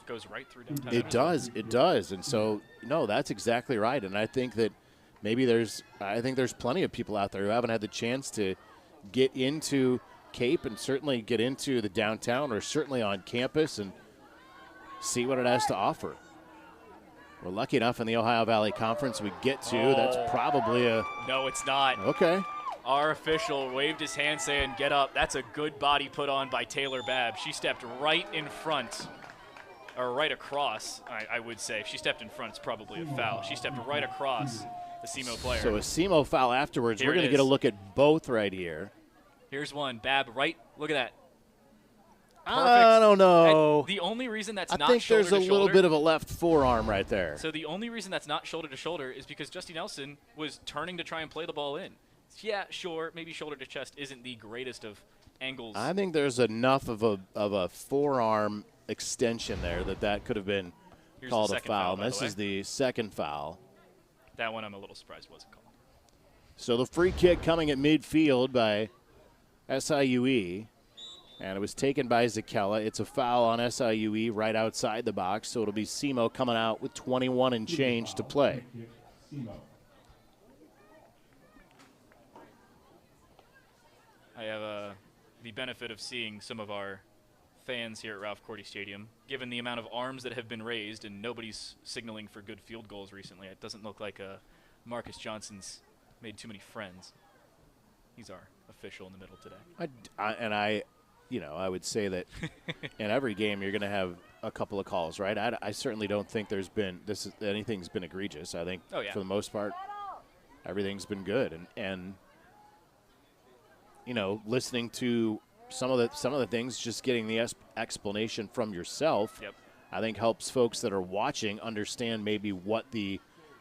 It goes right through downtown. It does. It does. And so, no, that's exactly right. And I think that maybe there's plenty of people out there who haven't had the chance to get into Cape and certainly get into the downtown or certainly on campus and see what it has to offer. We're lucky enough in the Ohio Valley Conference we get to. That's probably a... No, it's not. Okay. Our official waved his hand saying, get up. That's a good body put on by Taylor Babb. She stepped right in front, or right across, I would say. If she stepped in front, it's probably a foul. She stepped right across the SEMO player. So a SEMO foul afterwards. Here We're going to get a look at both right here. Here's one. Babb right. Look at that. Perfect. I don't know. And the only reason that's I not think shoulder there's a to little shoulder, bit of a left forearm right there. So the only reason that's not shoulder to shoulder is because Justy Nelson was turning to try and play the ball in. Yeah, sure, maybe shoulder to chest isn't the greatest of angles. I think there's enough of a forearm extension there that could have been called a foul. And this is the second foul. That one I'm a little surprised wasn't called. So the free kick coming at midfield by SIUE. And it was taken by Zakella. It's a foul on SIUE right outside the box, so it'll be SEMO coming out with 21 and change to play. I have the benefit of seeing some of our fans here at Ralph Cordy Stadium. Given the amount of arms that have been raised and nobody's signaling for good field goals recently, it doesn't look like Marcus Johnson's made too many friends. He's our official in the middle today. I would say that in every game you're going to have a couple of calls, right? I certainly don't think there's been anything's been egregious. I think for the most part everything's been good, and listening to some of the things, just getting the explanation from yourself, I think helps folks that are watching understand maybe what the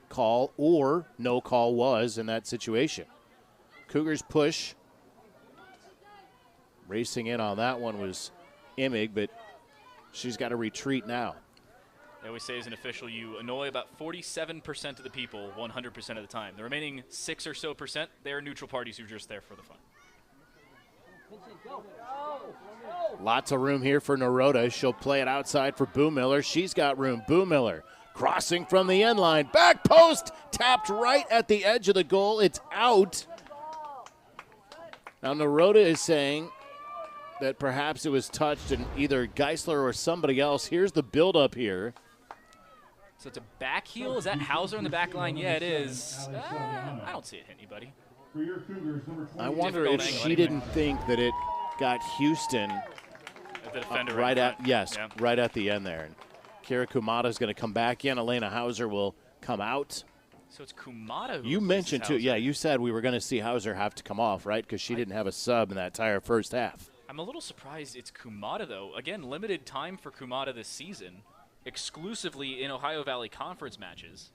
call or no call was in that situation. Cougars push. Racing in on that one was Imig, but she's got to retreat now. They always say as an official, you annoy about 47% of the people 100% of the time. The remaining 6 or so percent, they are neutral parties who are just there for the fun. Lots of room here for Naroda. She'll play it outside for Boo Miller. She's got room. Boo Miller crossing from the end line. Back post, tapped right at the edge of the goal. It's out. Now Naroda is saying that perhaps it was touched in either Geisler or somebody else. Here's the build-up here. So it's a back heel? Is that Hauser on the back line? Yeah, it is. I don't see it hit anybody. I wonder if she didn't think that it got Houston right at the end there. And Kira Kumata is going to come back in. Elena Hauser will come out. So it's Kumata who you mentioned, too. Yeah, you said we were going to see Hauser have to come off, right? Because she didn't have a sub in that entire first half. I'm a little surprised it's Kumata, though. Again, limited time for Kumata this season, exclusively in Ohio Valley Conference matches.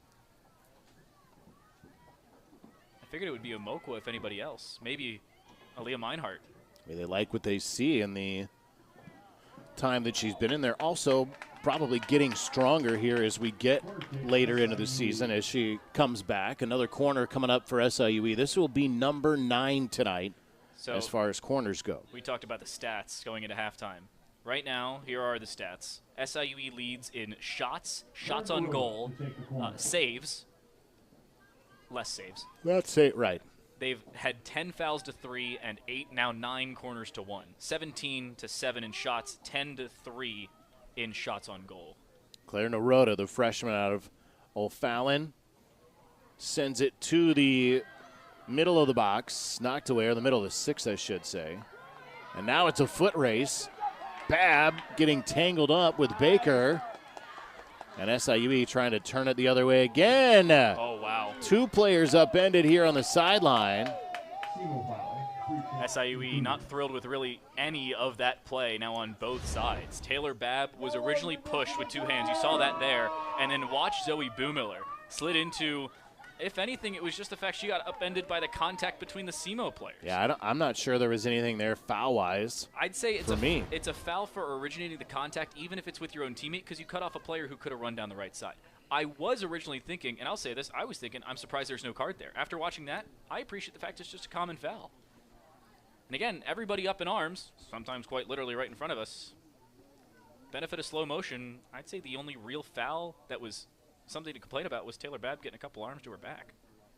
Figured it would be Omokwa if anybody else. Maybe Aaliyah Meinhardt. Maybe they like what they see in the time that she's been in there. Also, probably getting stronger here as we get later into the season as she comes back. Another corner coming up for SIUE. This will be number 9 tonight as far as corners go. We talked about the stats going into halftime. Right now, here are the stats. SIUE leads in shots, shots on goal, saves, less saves. That's it, right. They've had 10 fouls to 3 and 9 corners to 1. 17 to 7 in shots, 10 to 3 in shots on goal. Claire Naroda, the freshman out of O'Fallon, sends it to the middle of the box, knocked away, or the middle of the 6, I should say. And now it's a foot race. Babb getting tangled up with Baker. And SIUE trying to turn it the other way again. Oh, wow. 2 players upended here on the sideline. SIUE not thrilled with really any of that play now on both sides. Taylor Babb was originally pushed with 2 hands. You saw that there. And then watch Zoe Boomiller slid into, if anything, it was just the fact she got upended by the contact between the SEMO players. Yeah, I'm not sure there was anything there foul-wise. I'd say it's a foul for originating the contact, even if it's with your own teammate, because you cut off a player who could have run down the right side. I was originally thinking, and I'll say this, I was thinking, I'm surprised there's no card there. After watching that, I appreciate the fact it's just a common foul. And again, everybody up in arms, sometimes quite literally right in front of us. Benefit of slow motion, I'd say the only real foul that was something to complain about was Taylor Babb getting a couple arms to her back.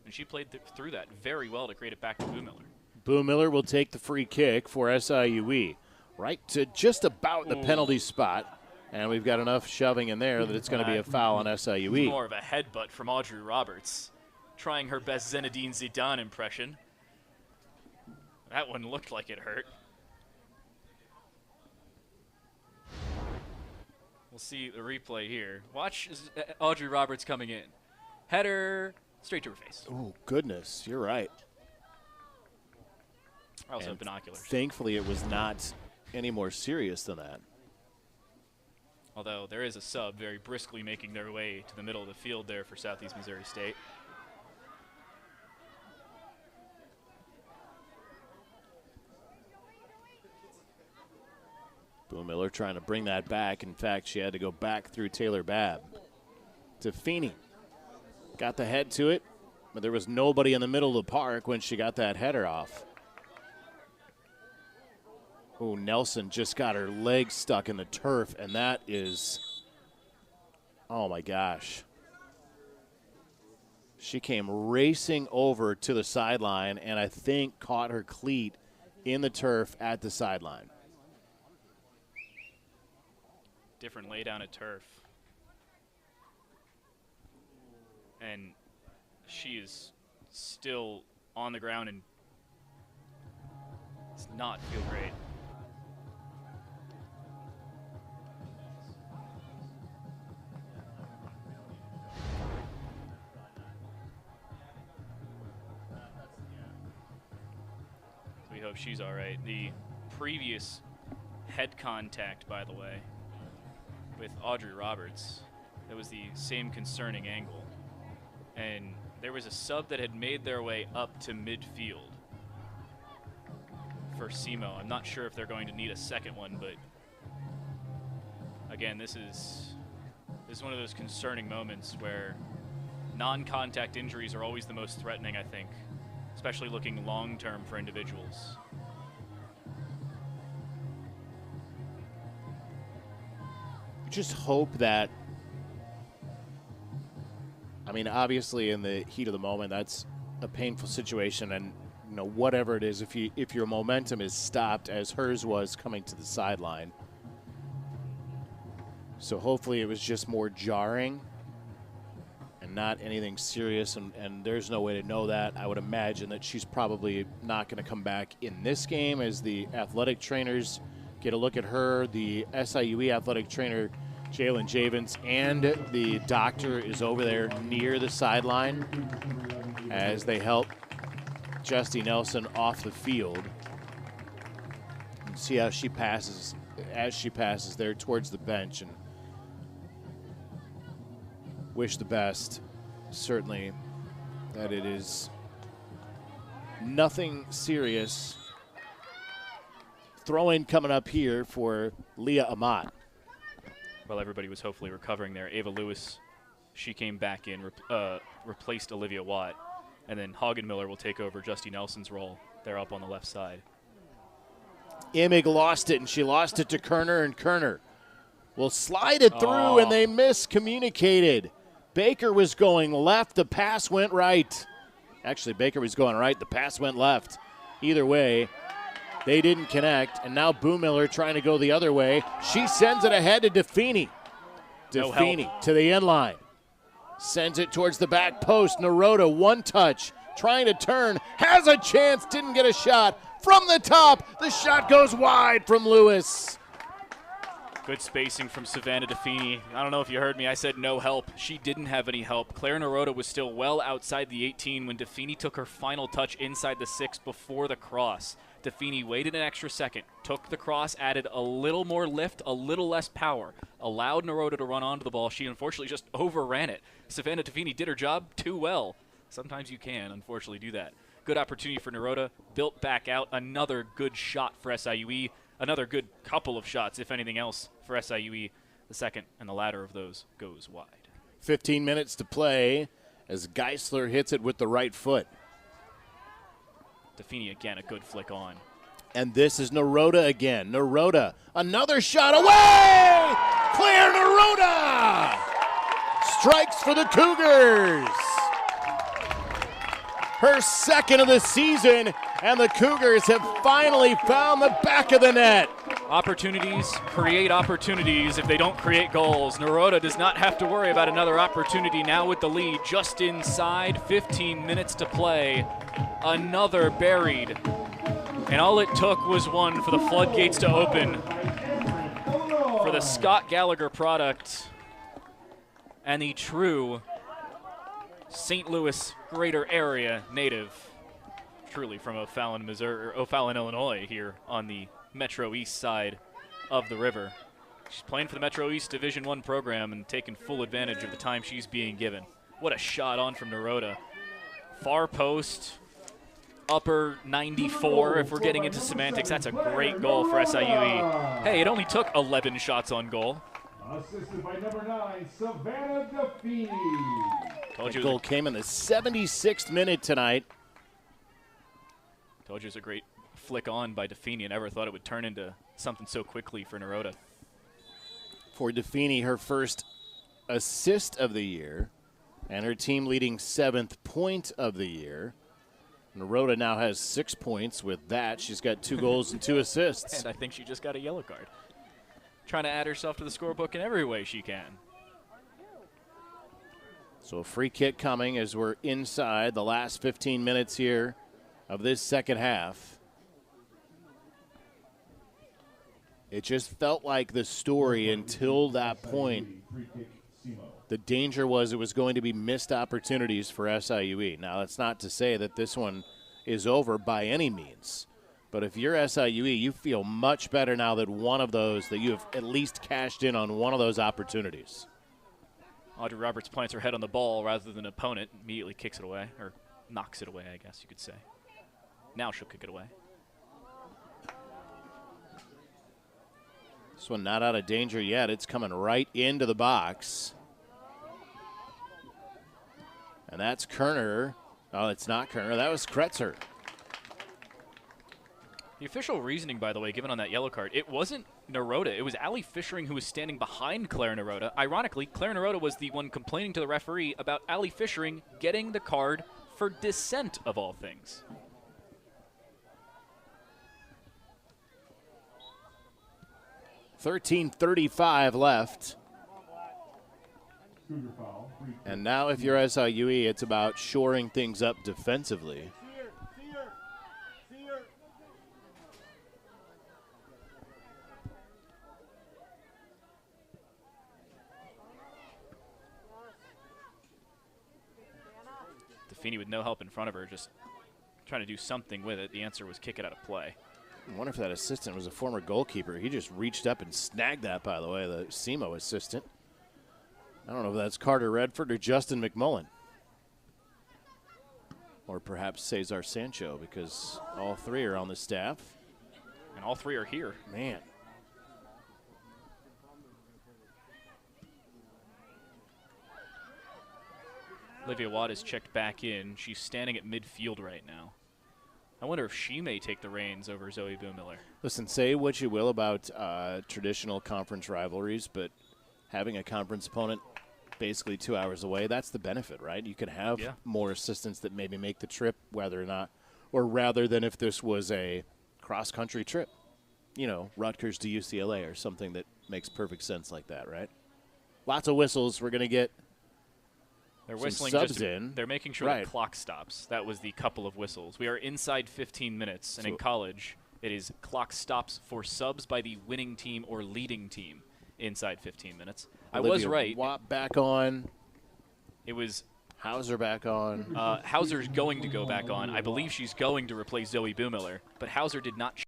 And she played through that very well to create it back to Boomiller. Boomiller will take the free kick for SIUE. Right to just about the penalty spot. And we've got enough shoving in there that it's going to be a foul on SIUE. More of a headbutt from Audrey Roberts. Trying her best Zinedine Zidane impression. That one looked like it hurt. We'll see the replay here. Watch Audrey Roberts coming in. Header straight to her face. Oh, goodness. You're right. I also have binoculars. Thankfully, it was not any more serious than that. Although there is a sub very briskly making their way to the middle of the field there for Southeast Missouri State. Boomiller trying to bring that back. In fact, she had to go back through Taylor Babb to Feeney. Got the head to it, but there was nobody in the middle of the park when she got that header off. Oh, Nelson just got her leg stuck in the turf, and that is, oh my gosh. She came racing over to the sideline and I think caught her cleat in the turf at the sideline. Different lay down at turf. And she is still on the ground and does not feel great. We hope she's all right. The previous head contact, by the way, with Audrey Roberts, that was the same concerning angle. And there was a sub that had made their way up to midfield for SEMO. I'm not sure if they're going to need a second one, but again, this is one of those concerning moments where non-contact injuries are always the most threatening, I think, especially looking long-term for individuals. Just hope that, I mean, obviously in the heat of the moment, that's a painful situation, and you know, whatever it is, if your momentum is stopped as hers was coming to the sideline. So hopefully it was just more jarring and not anything serious, and there's no way to know that. I would imagine that she's probably not going to come back in this game as the athletic trainers get a look at her. The SIUE athletic trainer, Jalen Javins, and the doctor is over there near the sideline as they help Justy Nelson off the field. And see how she passes, as she passes there towards the bench, and wish the best. Certainly that it is nothing serious. Throw-in coming up here for Leah Amat. Well, everybody was hopefully recovering there. Ava Lewis, she came back in, replaced Olivia Watt. And then Hagen-Miller will take over Justy Nelson's role. They're up on the left side. Imig lost it, and she lost it to Kerner, and Kerner will slide it through, and they miscommunicated. Baker was going left. The pass went right. Actually, Baker was going right. The pass went left. Either way, they didn't connect, and now Boomiller trying to go the other way. She sends it ahead to Defini. Defini to the end line. Sends it towards the back post. Naroda, one touch, trying to turn, has a chance, didn't get a shot. From the top, the shot goes wide from Lewis. Good spacing from Savannah Defini. I don't know if you heard me. I said no help. She didn't have any help. Claire Naroda was still well outside the 18 when Defini took her final touch inside the 6 before the cross. Defini waited an extra second, took the cross, added a little more lift, a little less power, allowed Naroda to run onto the ball. She unfortunately just overran it. Savannah Defini did her job too well. Sometimes you can, unfortunately, do that. Good opportunity for Naroda, built back out. Another good shot for SIUE. Another good couple of shots, if anything else, for SIUE. The second and the latter of those goes wide. 15 minutes to play as Geisler hits it with the right foot. Defini again, a good flick on. And this is Naroda again. Naroda, another shot away! Claire Naroda strikes for the Cougars. Her second of the season, and the Cougars have finally found the back of the net. Opportunities create opportunities if they don't create goals. Naroda does not have to worry about another opportunity now with the lead just inside 15 minutes to play. Another buried. And all it took was one for the floodgates to open for the Scott Gallagher product and the true St. Louis greater area native, truly from O'Fallon, Missouri, or O'Fallon, Illinois, here on the Metro East side of the river. She's playing for the Metro East Division I program and taking full advantage of the time she's being given. What a shot on from Naroda. Far post, upper 94, if we're getting into semantics. That's a great goal for SIUE. Hey, it only took 11 shots on goal. Assisted by number 9, Savannah Defini. Told you the goal came in the 76th minute tonight. Told you it was a great flick on by Defini. I never thought it would turn into something so quickly for Naroda. For Defini, her first assist of the year and her team leading 7th point of the year. Naroda now has 6 points with that. She's got 2 goals and 2 assists. And I think she just got a yellow card. Trying to add herself to the scorebook in every way she can. So a free kick coming as we're inside the last 15 minutes here of this second half. It just felt like the story until that point. The danger was it was going to be missed opportunities for SIUE. Now, that's not to say that this one is over by any means. But if you're SIUE, you feel much better now that one of those, that you have at least cashed in on one of those opportunities. Audrey Roberts plants her head on the ball rather than opponent, immediately kicks it away, or knocks it away, I guess you could say. Now she'll kick it away. This one not out of danger yet. It's coming right into the box. And that's Kerner. Oh, it's not Kerner. That was Kretzer. The official reasoning, by the way, given on that yellow card, it wasn't Naroda. It was Allie Fishering who was standing behind Claire Naroda. Ironically, Claire Naroda was the one complaining to the referee about Allie Fishering getting the card for dissent, of all things. $13:35 left. And now if you're SIUE, it's about shoring things up defensively. Defini with no help in front of her, just trying to do something with it. The answer was kick it out of play. I wonder if that assistant was a former goalkeeper. He just reached up and snagged that, by the way, the SEMO assistant. I don't know if that's Carter Redford or Justin McMullen. Or perhaps Cesar Sancho, because all three are on the staff. And all three are here. Man. Olivia Watt is checked back in. She's standing at midfield right now. I wonder if she may take the reins over Zoe Boomiller. Listen, say what you will about traditional conference rivalries, but having a conference opponent basically 2 hours away, that's the benefit, right? You can have more assistants that maybe make the trip, whether or not, or rather than if this was a cross-country trip. You know, Rutgers to UCLA or something that makes perfect sense like that, right? Lots of whistles. We're going to get They're whistling subs just in. They're making sure the clock stops. That was the couple of whistles. We are inside 15 minutes, and in college, it is clock stops for subs by the winning team or leading team inside 15 minutes. Olivia I was right. Watt back on. It was Hauser back on. Hauser's going to go back on. I believe she's going to replace Zoe Boomiller, but Hauser did not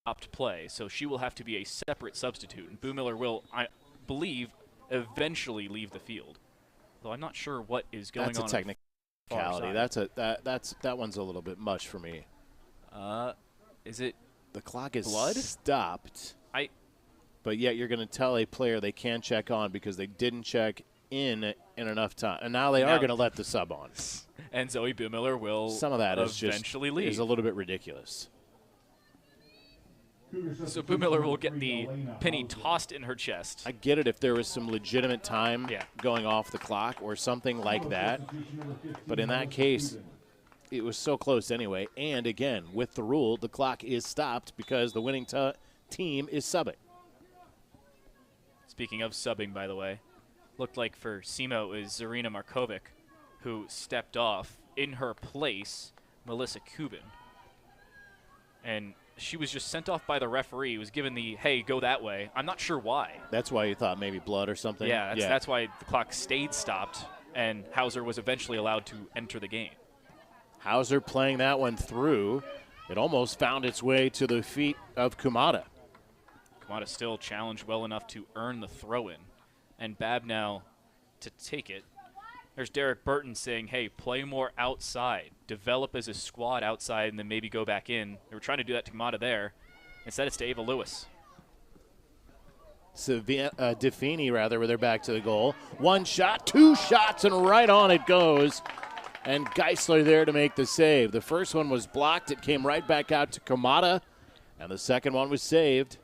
opt play, so she will have to be a separate substitute. And Boomiller will, I believe, eventually leave the field. Though I'm not sure what is going on. That's a technicality. That one's a little bit much for me. Is it the clock is blood? Stopped? But yet you're going to tell a player they can't check on because they didn't check in enough time, and now they are going to let the sub on. And Zoe Boomiller will some of that eventually leave. Is a little bit ridiculous. So Boomiller will get the penny tossed in her chest. I get it if there was some legitimate time going off the clock or something like that. But in that case, it was so close anyway. And again, with the rule, the clock is stopped because the winning team is subbing. Speaking of subbing, by the way, looked like for SEMO it was Zarina Markovic who stepped off. In her place, Melissa Kubin. And she was just sent off by the referee. Was given the, hey, go that way. I'm not sure why. That's why you thought maybe blood or something? Yeah, that's why the clock stayed stopped, and Hauser was eventually allowed to enter the game. Hauser playing that one through. It almost found its way to the feet of Kumada. Kumada still challenged well enough to earn the throw-in. And Bab now to take it. There's Derek Burton saying, hey, play more outside. Develop as a squad outside and then maybe go back in. They were trying to do that to Kumada there. Instead, it's to Ava Lewis. Defini, rather, with their back to the goal. One shot, two shots, and right on it goes. And Geisler there to make the save. The first one was blocked. It came right back out to Kumada. And the second one was saved.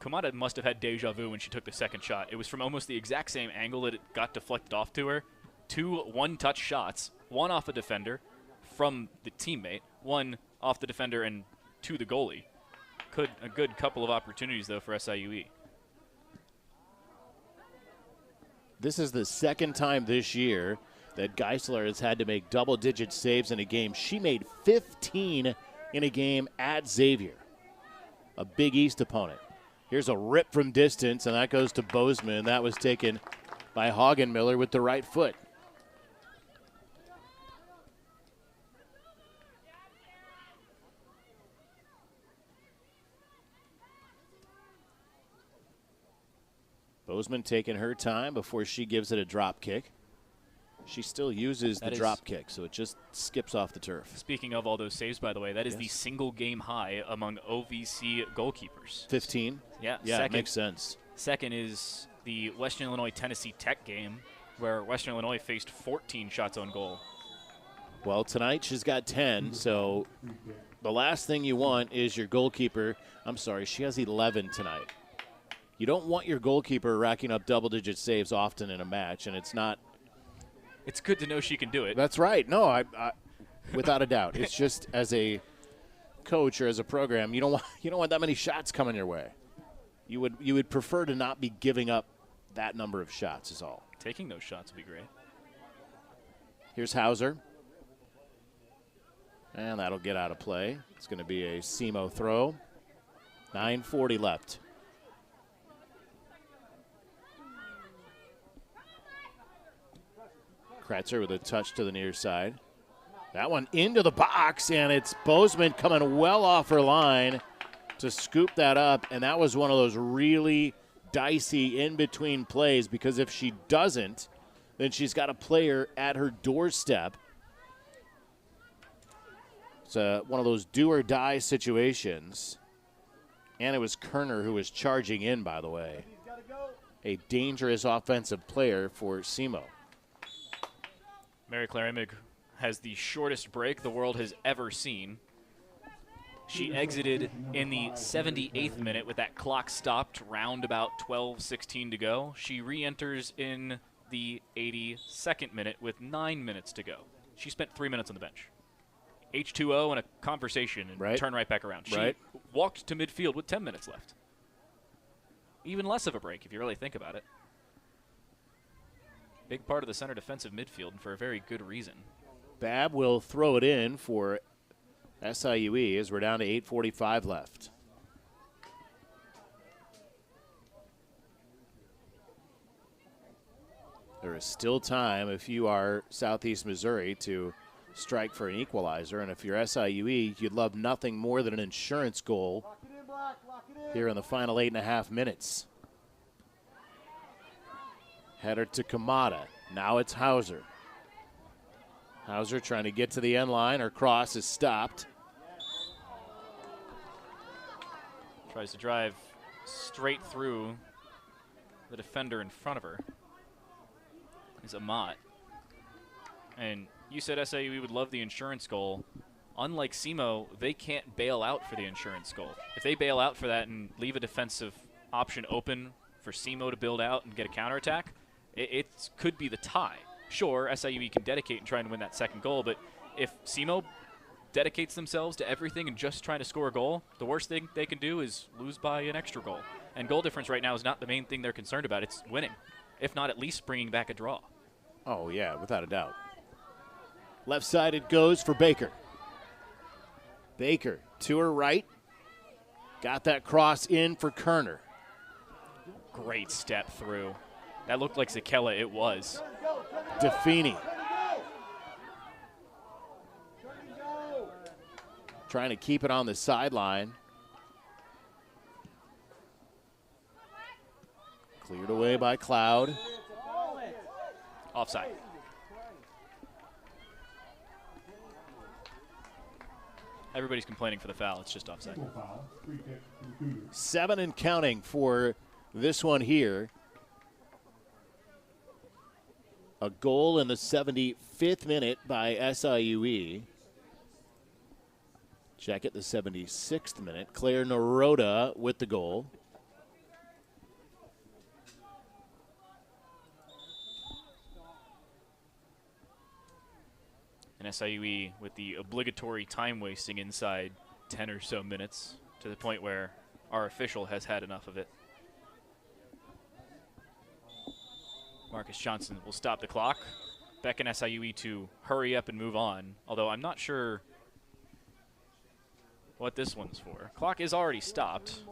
Kumada must have had deja vu when she took the second shot. It was from almost the exact same angle that it got deflected off to her. 2 one-touch shots, one off a defender from the teammate, one off the defender and to the goalie. A good couple of opportunities, though, for SIUE. This is the second time this year that Geisler has had to make double-digit saves in a game. She made 15 in a game at Xavier, a Big East opponent. Here's a rip from distance, and that goes to Bozeman. That was taken by Hagenmiller with the right foot. Bozeman taking her time before she gives it a drop kick. She still uses the drop kick, so it just skips off the turf. Speaking of all those saves, by the way, that is the single game high among OVC goalkeepers. 15? Yeah, it makes sense. Second is the Western Illinois-Tennessee Tech game, where Western Illinois faced 14 shots on goal. Well, tonight she's got 10, so the last thing you want is your goalkeeper. I'm sorry, she has 11 tonight. You don't want your goalkeeper racking up double-digit saves often in a match, and it's not. It's good to know she can do it. That's right. No, I without a doubt. It's just as a coach or as a program, you don't want that many shots coming your way. You would prefer to not be giving up that number of shots is all. Taking those shots would be great. Here's Hauser. And that'll get out of play. It's going to be a SEMO throw. 9:40 left. Kratzer with a touch to the near side. That one into the box, and it's Bozeman coming well off her line to scoop that up, and that was one of those really dicey in-between plays because if she doesn't, then she's got a player at her doorstep It's one of those do-or-die situations. And it was Kerner who was charging in, by the way. A dangerous offensive player for SEMO. Mary Claire Imig has the shortest break the world has ever seen. She exited in the 78th minute with that clock stopped, round about 12:16 to go. She re-enters in the 82nd minute with 9 minutes to go. She spent 3 minutes on the bench. H2O and a conversation and turn right back around. She walked to midfield with 10 minutes left. Even less of a break if you really think about it. Big part of the center defensive midfield and for a very good reason. Babb will throw it in for SIUE as we're down to 8:45 left. There is still time if you are Southeast Missouri to strike for an equalizer, and if you're SIUE, you'd love nothing more than an insurance goal here in the final 8.5 minutes. Header to Kamada. Now it's Hauser. Hauser trying to get to the end line. Her cross is stopped. Tries to drive straight through the defender in front of her. Is Amat. And you said SIUE would love the insurance goal. Unlike SEMO, they can't bail out for the insurance goal. If they bail out for that and leave a defensive option open for SEMO to build out and get a counterattack, it could be the tie. Sure, SIUE can dedicate and try and win that second goal, but if SEMO dedicates themselves to everything and just trying to score a goal, the worst thing they can do is lose by an extra goal. And goal difference right now is not the main thing they're concerned about. It's winning, if not at least bringing back a draw. Oh, yeah, without a doubt. Left side it goes for Baker. Baker to her right. Got that cross in for Kerner. Great step through. That looked like Zakella. It was. Defini. Trying to keep it on the sideline. Cleared away by Cloud. Offside. Everybody's complaining for the foul. It's just offside. 7 and counting for this one here. A goal in the 75th minute by SIUE. Check it, the 76th minute. Claire Naroda with the goal. And SIUE with the obligatory time wasting inside 10 or so minutes to the point where our official has had enough of it. Marcus Johnson will stop the clock. Beckon SIUE to hurry up and move on, although I'm not sure what this one's for. Clock is already stopped.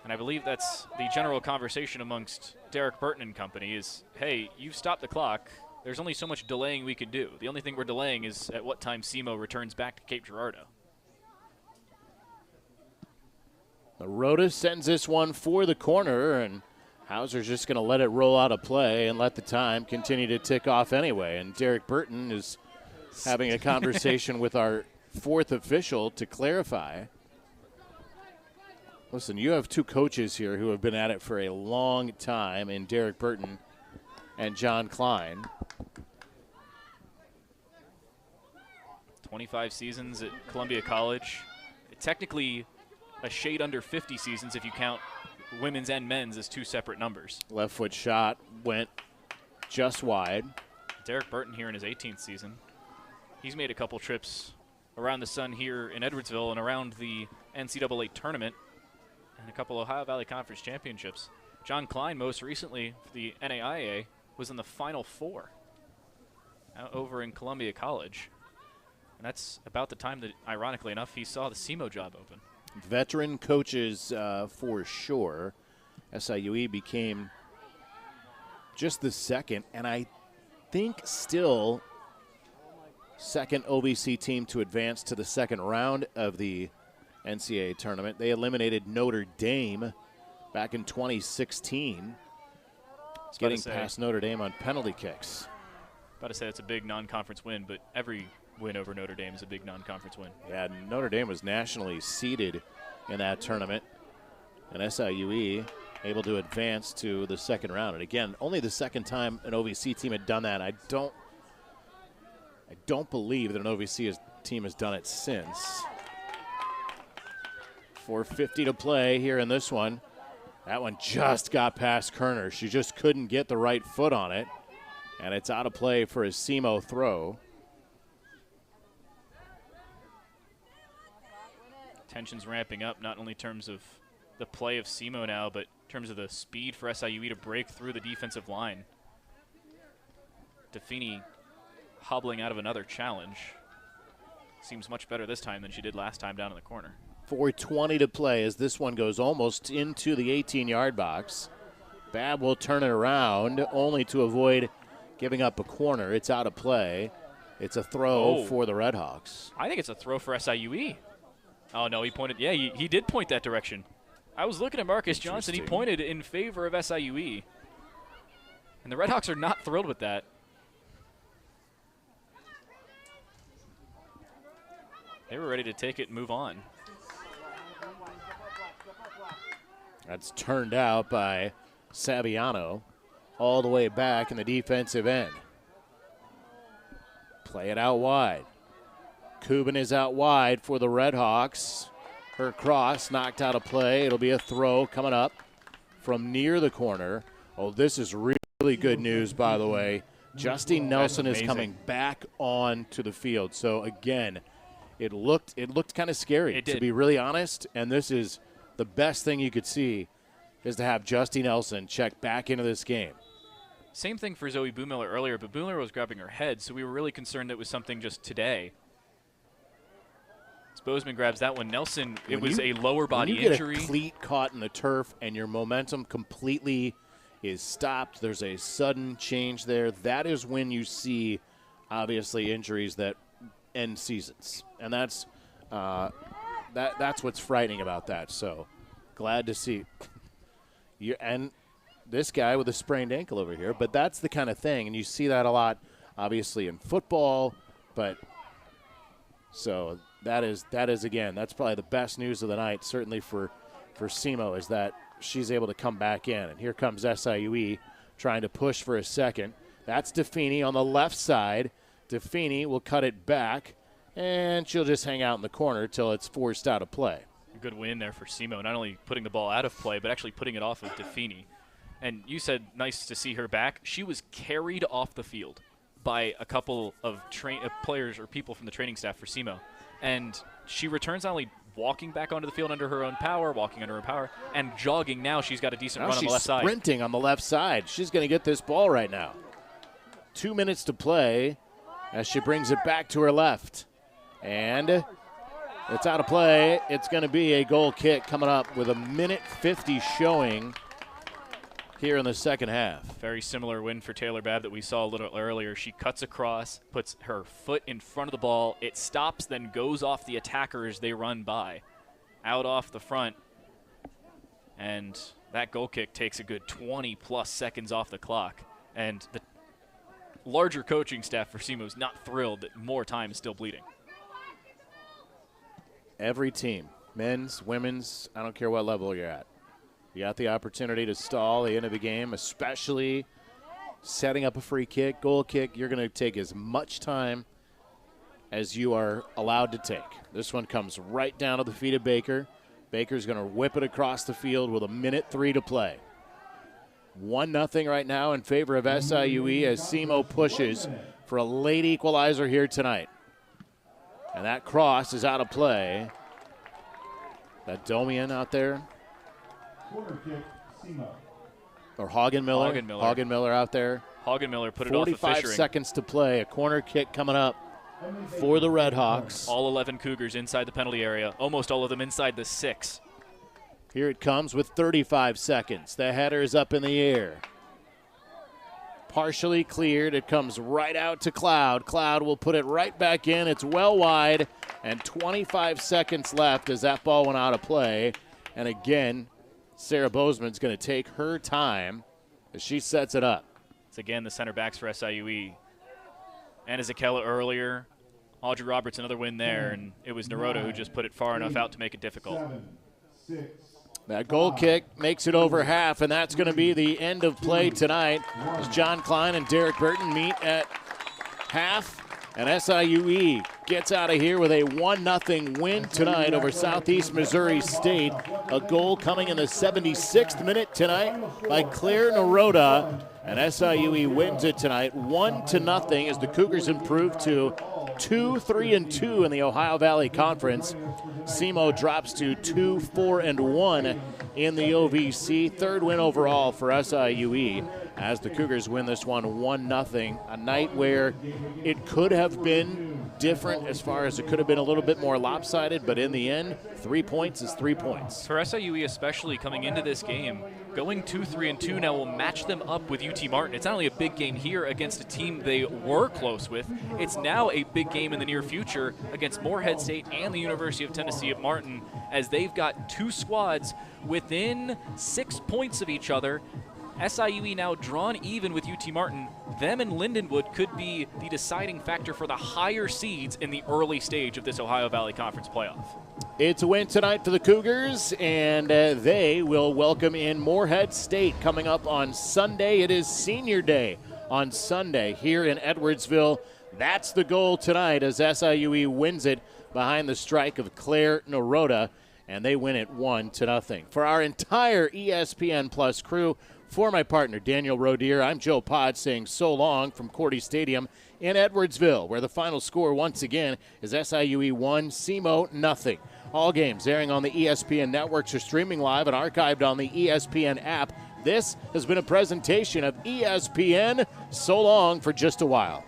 And I believe that's the general conversation amongst Derek Burton and company is, hey, you've stopped the clock. There's only so much delaying we can do. The only thing we're delaying is at what time SEMO returns back to Cape Girardeau. Naroda sends this one for the corner, and Hauser's just going to let it roll out of play and let the time continue to tick off anyway. And Derek Burton is having a conversation with our fourth official to clarify. Listen, you have two coaches here who have been at it for a long time in Derek Burton and John Klein. 25 seasons at Columbia College. Technically a shade under 50 seasons if you count women's and men's as two separate numbers. Left foot shot went just wide. Derek Burton here in his 18th season. He's made a couple trips around the sun here in Edwardsville and around the NCAA tournament and a couple Ohio Valley Conference championships. John Klein, most recently for the NAIA, was in the Final Four out over in Columbia College. And that's about the time that, ironically enough, he saw the SEMO job open. Veteran coaches for sure. SIUE became just the second, and I think still second OVC team to advance to the second round of the NCAA tournament. They eliminated Notre Dame back in 2016, getting past Notre Dame on penalty kicks. About to say it's a big non-conference win, but every win over Notre Dame is a big non-conference win. Yeah, Notre Dame was nationally seeded in that tournament, and SIUE able to advance to the second round. And again, only the second time an OVC team had done that. I don't believe that an OVC team has done it since. 4:50 to play here in this one. That one just got past Kerner. She just couldn't get the right foot on it. And it's out of play for a SEMO throw. Tension's ramping up, not only in terms of the play of SEMO now, but in terms of the speed for SIUE to break through the defensive line. Defini hobbling out of another challenge. Seems much better this time than she did last time down in the corner. 4:20 to play as this one goes almost into the 18-yard box. Babb will turn it around only to avoid giving up a corner. It's out of play. It's a throw for the Redhawks. I think it's a throw for SIUE. Oh, no, he pointed. Yeah, he did point that direction. I was looking at Marcus Johnson. He pointed in favor of SIUE. And the Redhawks are not thrilled with that. They were ready to take it and move on. That's turned out by Saviano all the way back in the defensive end. Play it out wide. Kubin is out wide for the Redhawks. Her cross knocked out of play. It'll be a throw coming up from near the corner. Oh, this is really good news, by the way. Justine Nelson is coming back on to the field. So, again, it looked kind of scary, to be really honest. And this is the best thing you could see is to have Justine Nelson check back into this game. Same thing for Zoe Boomiller earlier, but Boomiller was grabbing her head, so we were really concerned it was something just today. As Bozeman grabs that one, Nelson, it was a lower body injury. You get a cleat caught in the turf and your momentum completely is stopped. There's a sudden change there. That is when you see, obviously, injuries that end seasons. And that's what's frightening about that. So glad to see. And this guy with a sprained ankle over here, but that's the kind of thing, and you see that a lot, obviously, in football. But so that is again, that's probably the best news of the night, certainly for SEMO, is that she's able to come back in. And here comes SIUE trying to push for a second. That's Defini on the left side. Defini will cut it back, and she'll just hang out in the corner till it's forced out of play. A good win there for SEMO, not only putting the ball out of play, but actually putting it off of Defini. And you said nice to see her back. She was carried off the field by a couple of players or people from the training staff for SEMO. And she returns not only walking back onto the field under her own power, and jogging now. She's got a decent run on the left side. She's sprinting on the left side. She's going to get this ball right now. 2 minutes to play as she brings it back to her left. And it's out of play. It's going to be a goal kick coming up with 1:50 showing here in the second half. Very similar win for Taylor Babb that we saw a little earlier. She cuts across, puts her foot in front of the ball. It stops, then goes off the attacker as they run by. Out off the front. And that goal kick takes a good 20-plus seconds off the clock. And the larger coaching staff for SEMO is not thrilled that more time is still bleeding. Every team, men's, women's, I don't care what level you're at. You got the opportunity to stall the end of the game, especially setting up a free kick, goal kick. You're going to take as much time as you are allowed to take. This one comes right down to the feet of Baker. Baker's going to whip it across the field with 1:03 to play. 1-0 right now in favor of SIUE as SEMO pushes for a late equalizer here tonight. And that cross is out of play. That Domian out there. Corner kick, SEMO. Or Hagen-Miller. Hagen-Miller out there. Hagen-Miller put it off the Fishering. 45 seconds to play. A corner kick coming up for the Redhawks. All 11 Cougars inside the penalty area. Almost all of them inside the 6. Here it comes with 35 seconds. The header is up in the air. Partially cleared. It comes right out to Cloud. Cloud will put it right back in. It's well wide. And 25 seconds left as that ball went out of play. And again, Sarah Bozeman's going to take her time as she sets it up. It's again the center backs for SIUE. Anna Zakella earlier Audrey Roberts, another win there, and it was Naroda who just put it far enough out to make it difficult. 7-6. That goal kick makes it over half, and that's going to be the end of play tonight as John Klein and Derek Burton meet at half. And SIUE gets out of here with a 1-0 win tonight over Southeast Missouri State. A goal coming in the 76th minute tonight by Claire Naroda. And SIUE wins it tonight 1-0 as the Cougars improve to 2-3-2 in the Ohio Valley Conference. SEMO drops to 2-4-1 in the OVC. Third win overall for SIUE as the Cougars win this one 1-0. A night where it could have been different as far as it could have been a little bit more lopsided, but in the end, 3 points is 3 points. For SIUE especially coming into this game, going 2-3-2 now will match them up with UT Martin. It's not only a big game here against a team they were close with, it's now a big game in the near future against Morehead State and the University of Tennessee at Martin, as they've got two squads within 6 points of each other. SIUE now drawn even with UT Martin. Them and Lindenwood could be the deciding factor for the higher seeds in the early stage of this Ohio Valley Conference playoff. It's a win tonight for the Cougars, and they will welcome in Morehead State coming up on Sunday. It is Senior Day on Sunday here in Edwardsville. That's the goal tonight as SIUE wins it behind the strike of Claire Naroda, and they win it 1-0. For our entire ESPN Plus crew, for my partner, Daniel Roedier, I'm Joe Pod saying so long from Cordy Stadium in Edwardsville, where the final score once again is SIUE 1, SEMO 0. All games airing on the ESPN networks are streaming live and archived on the ESPN app. This has been a presentation of ESPN. So long for just a while.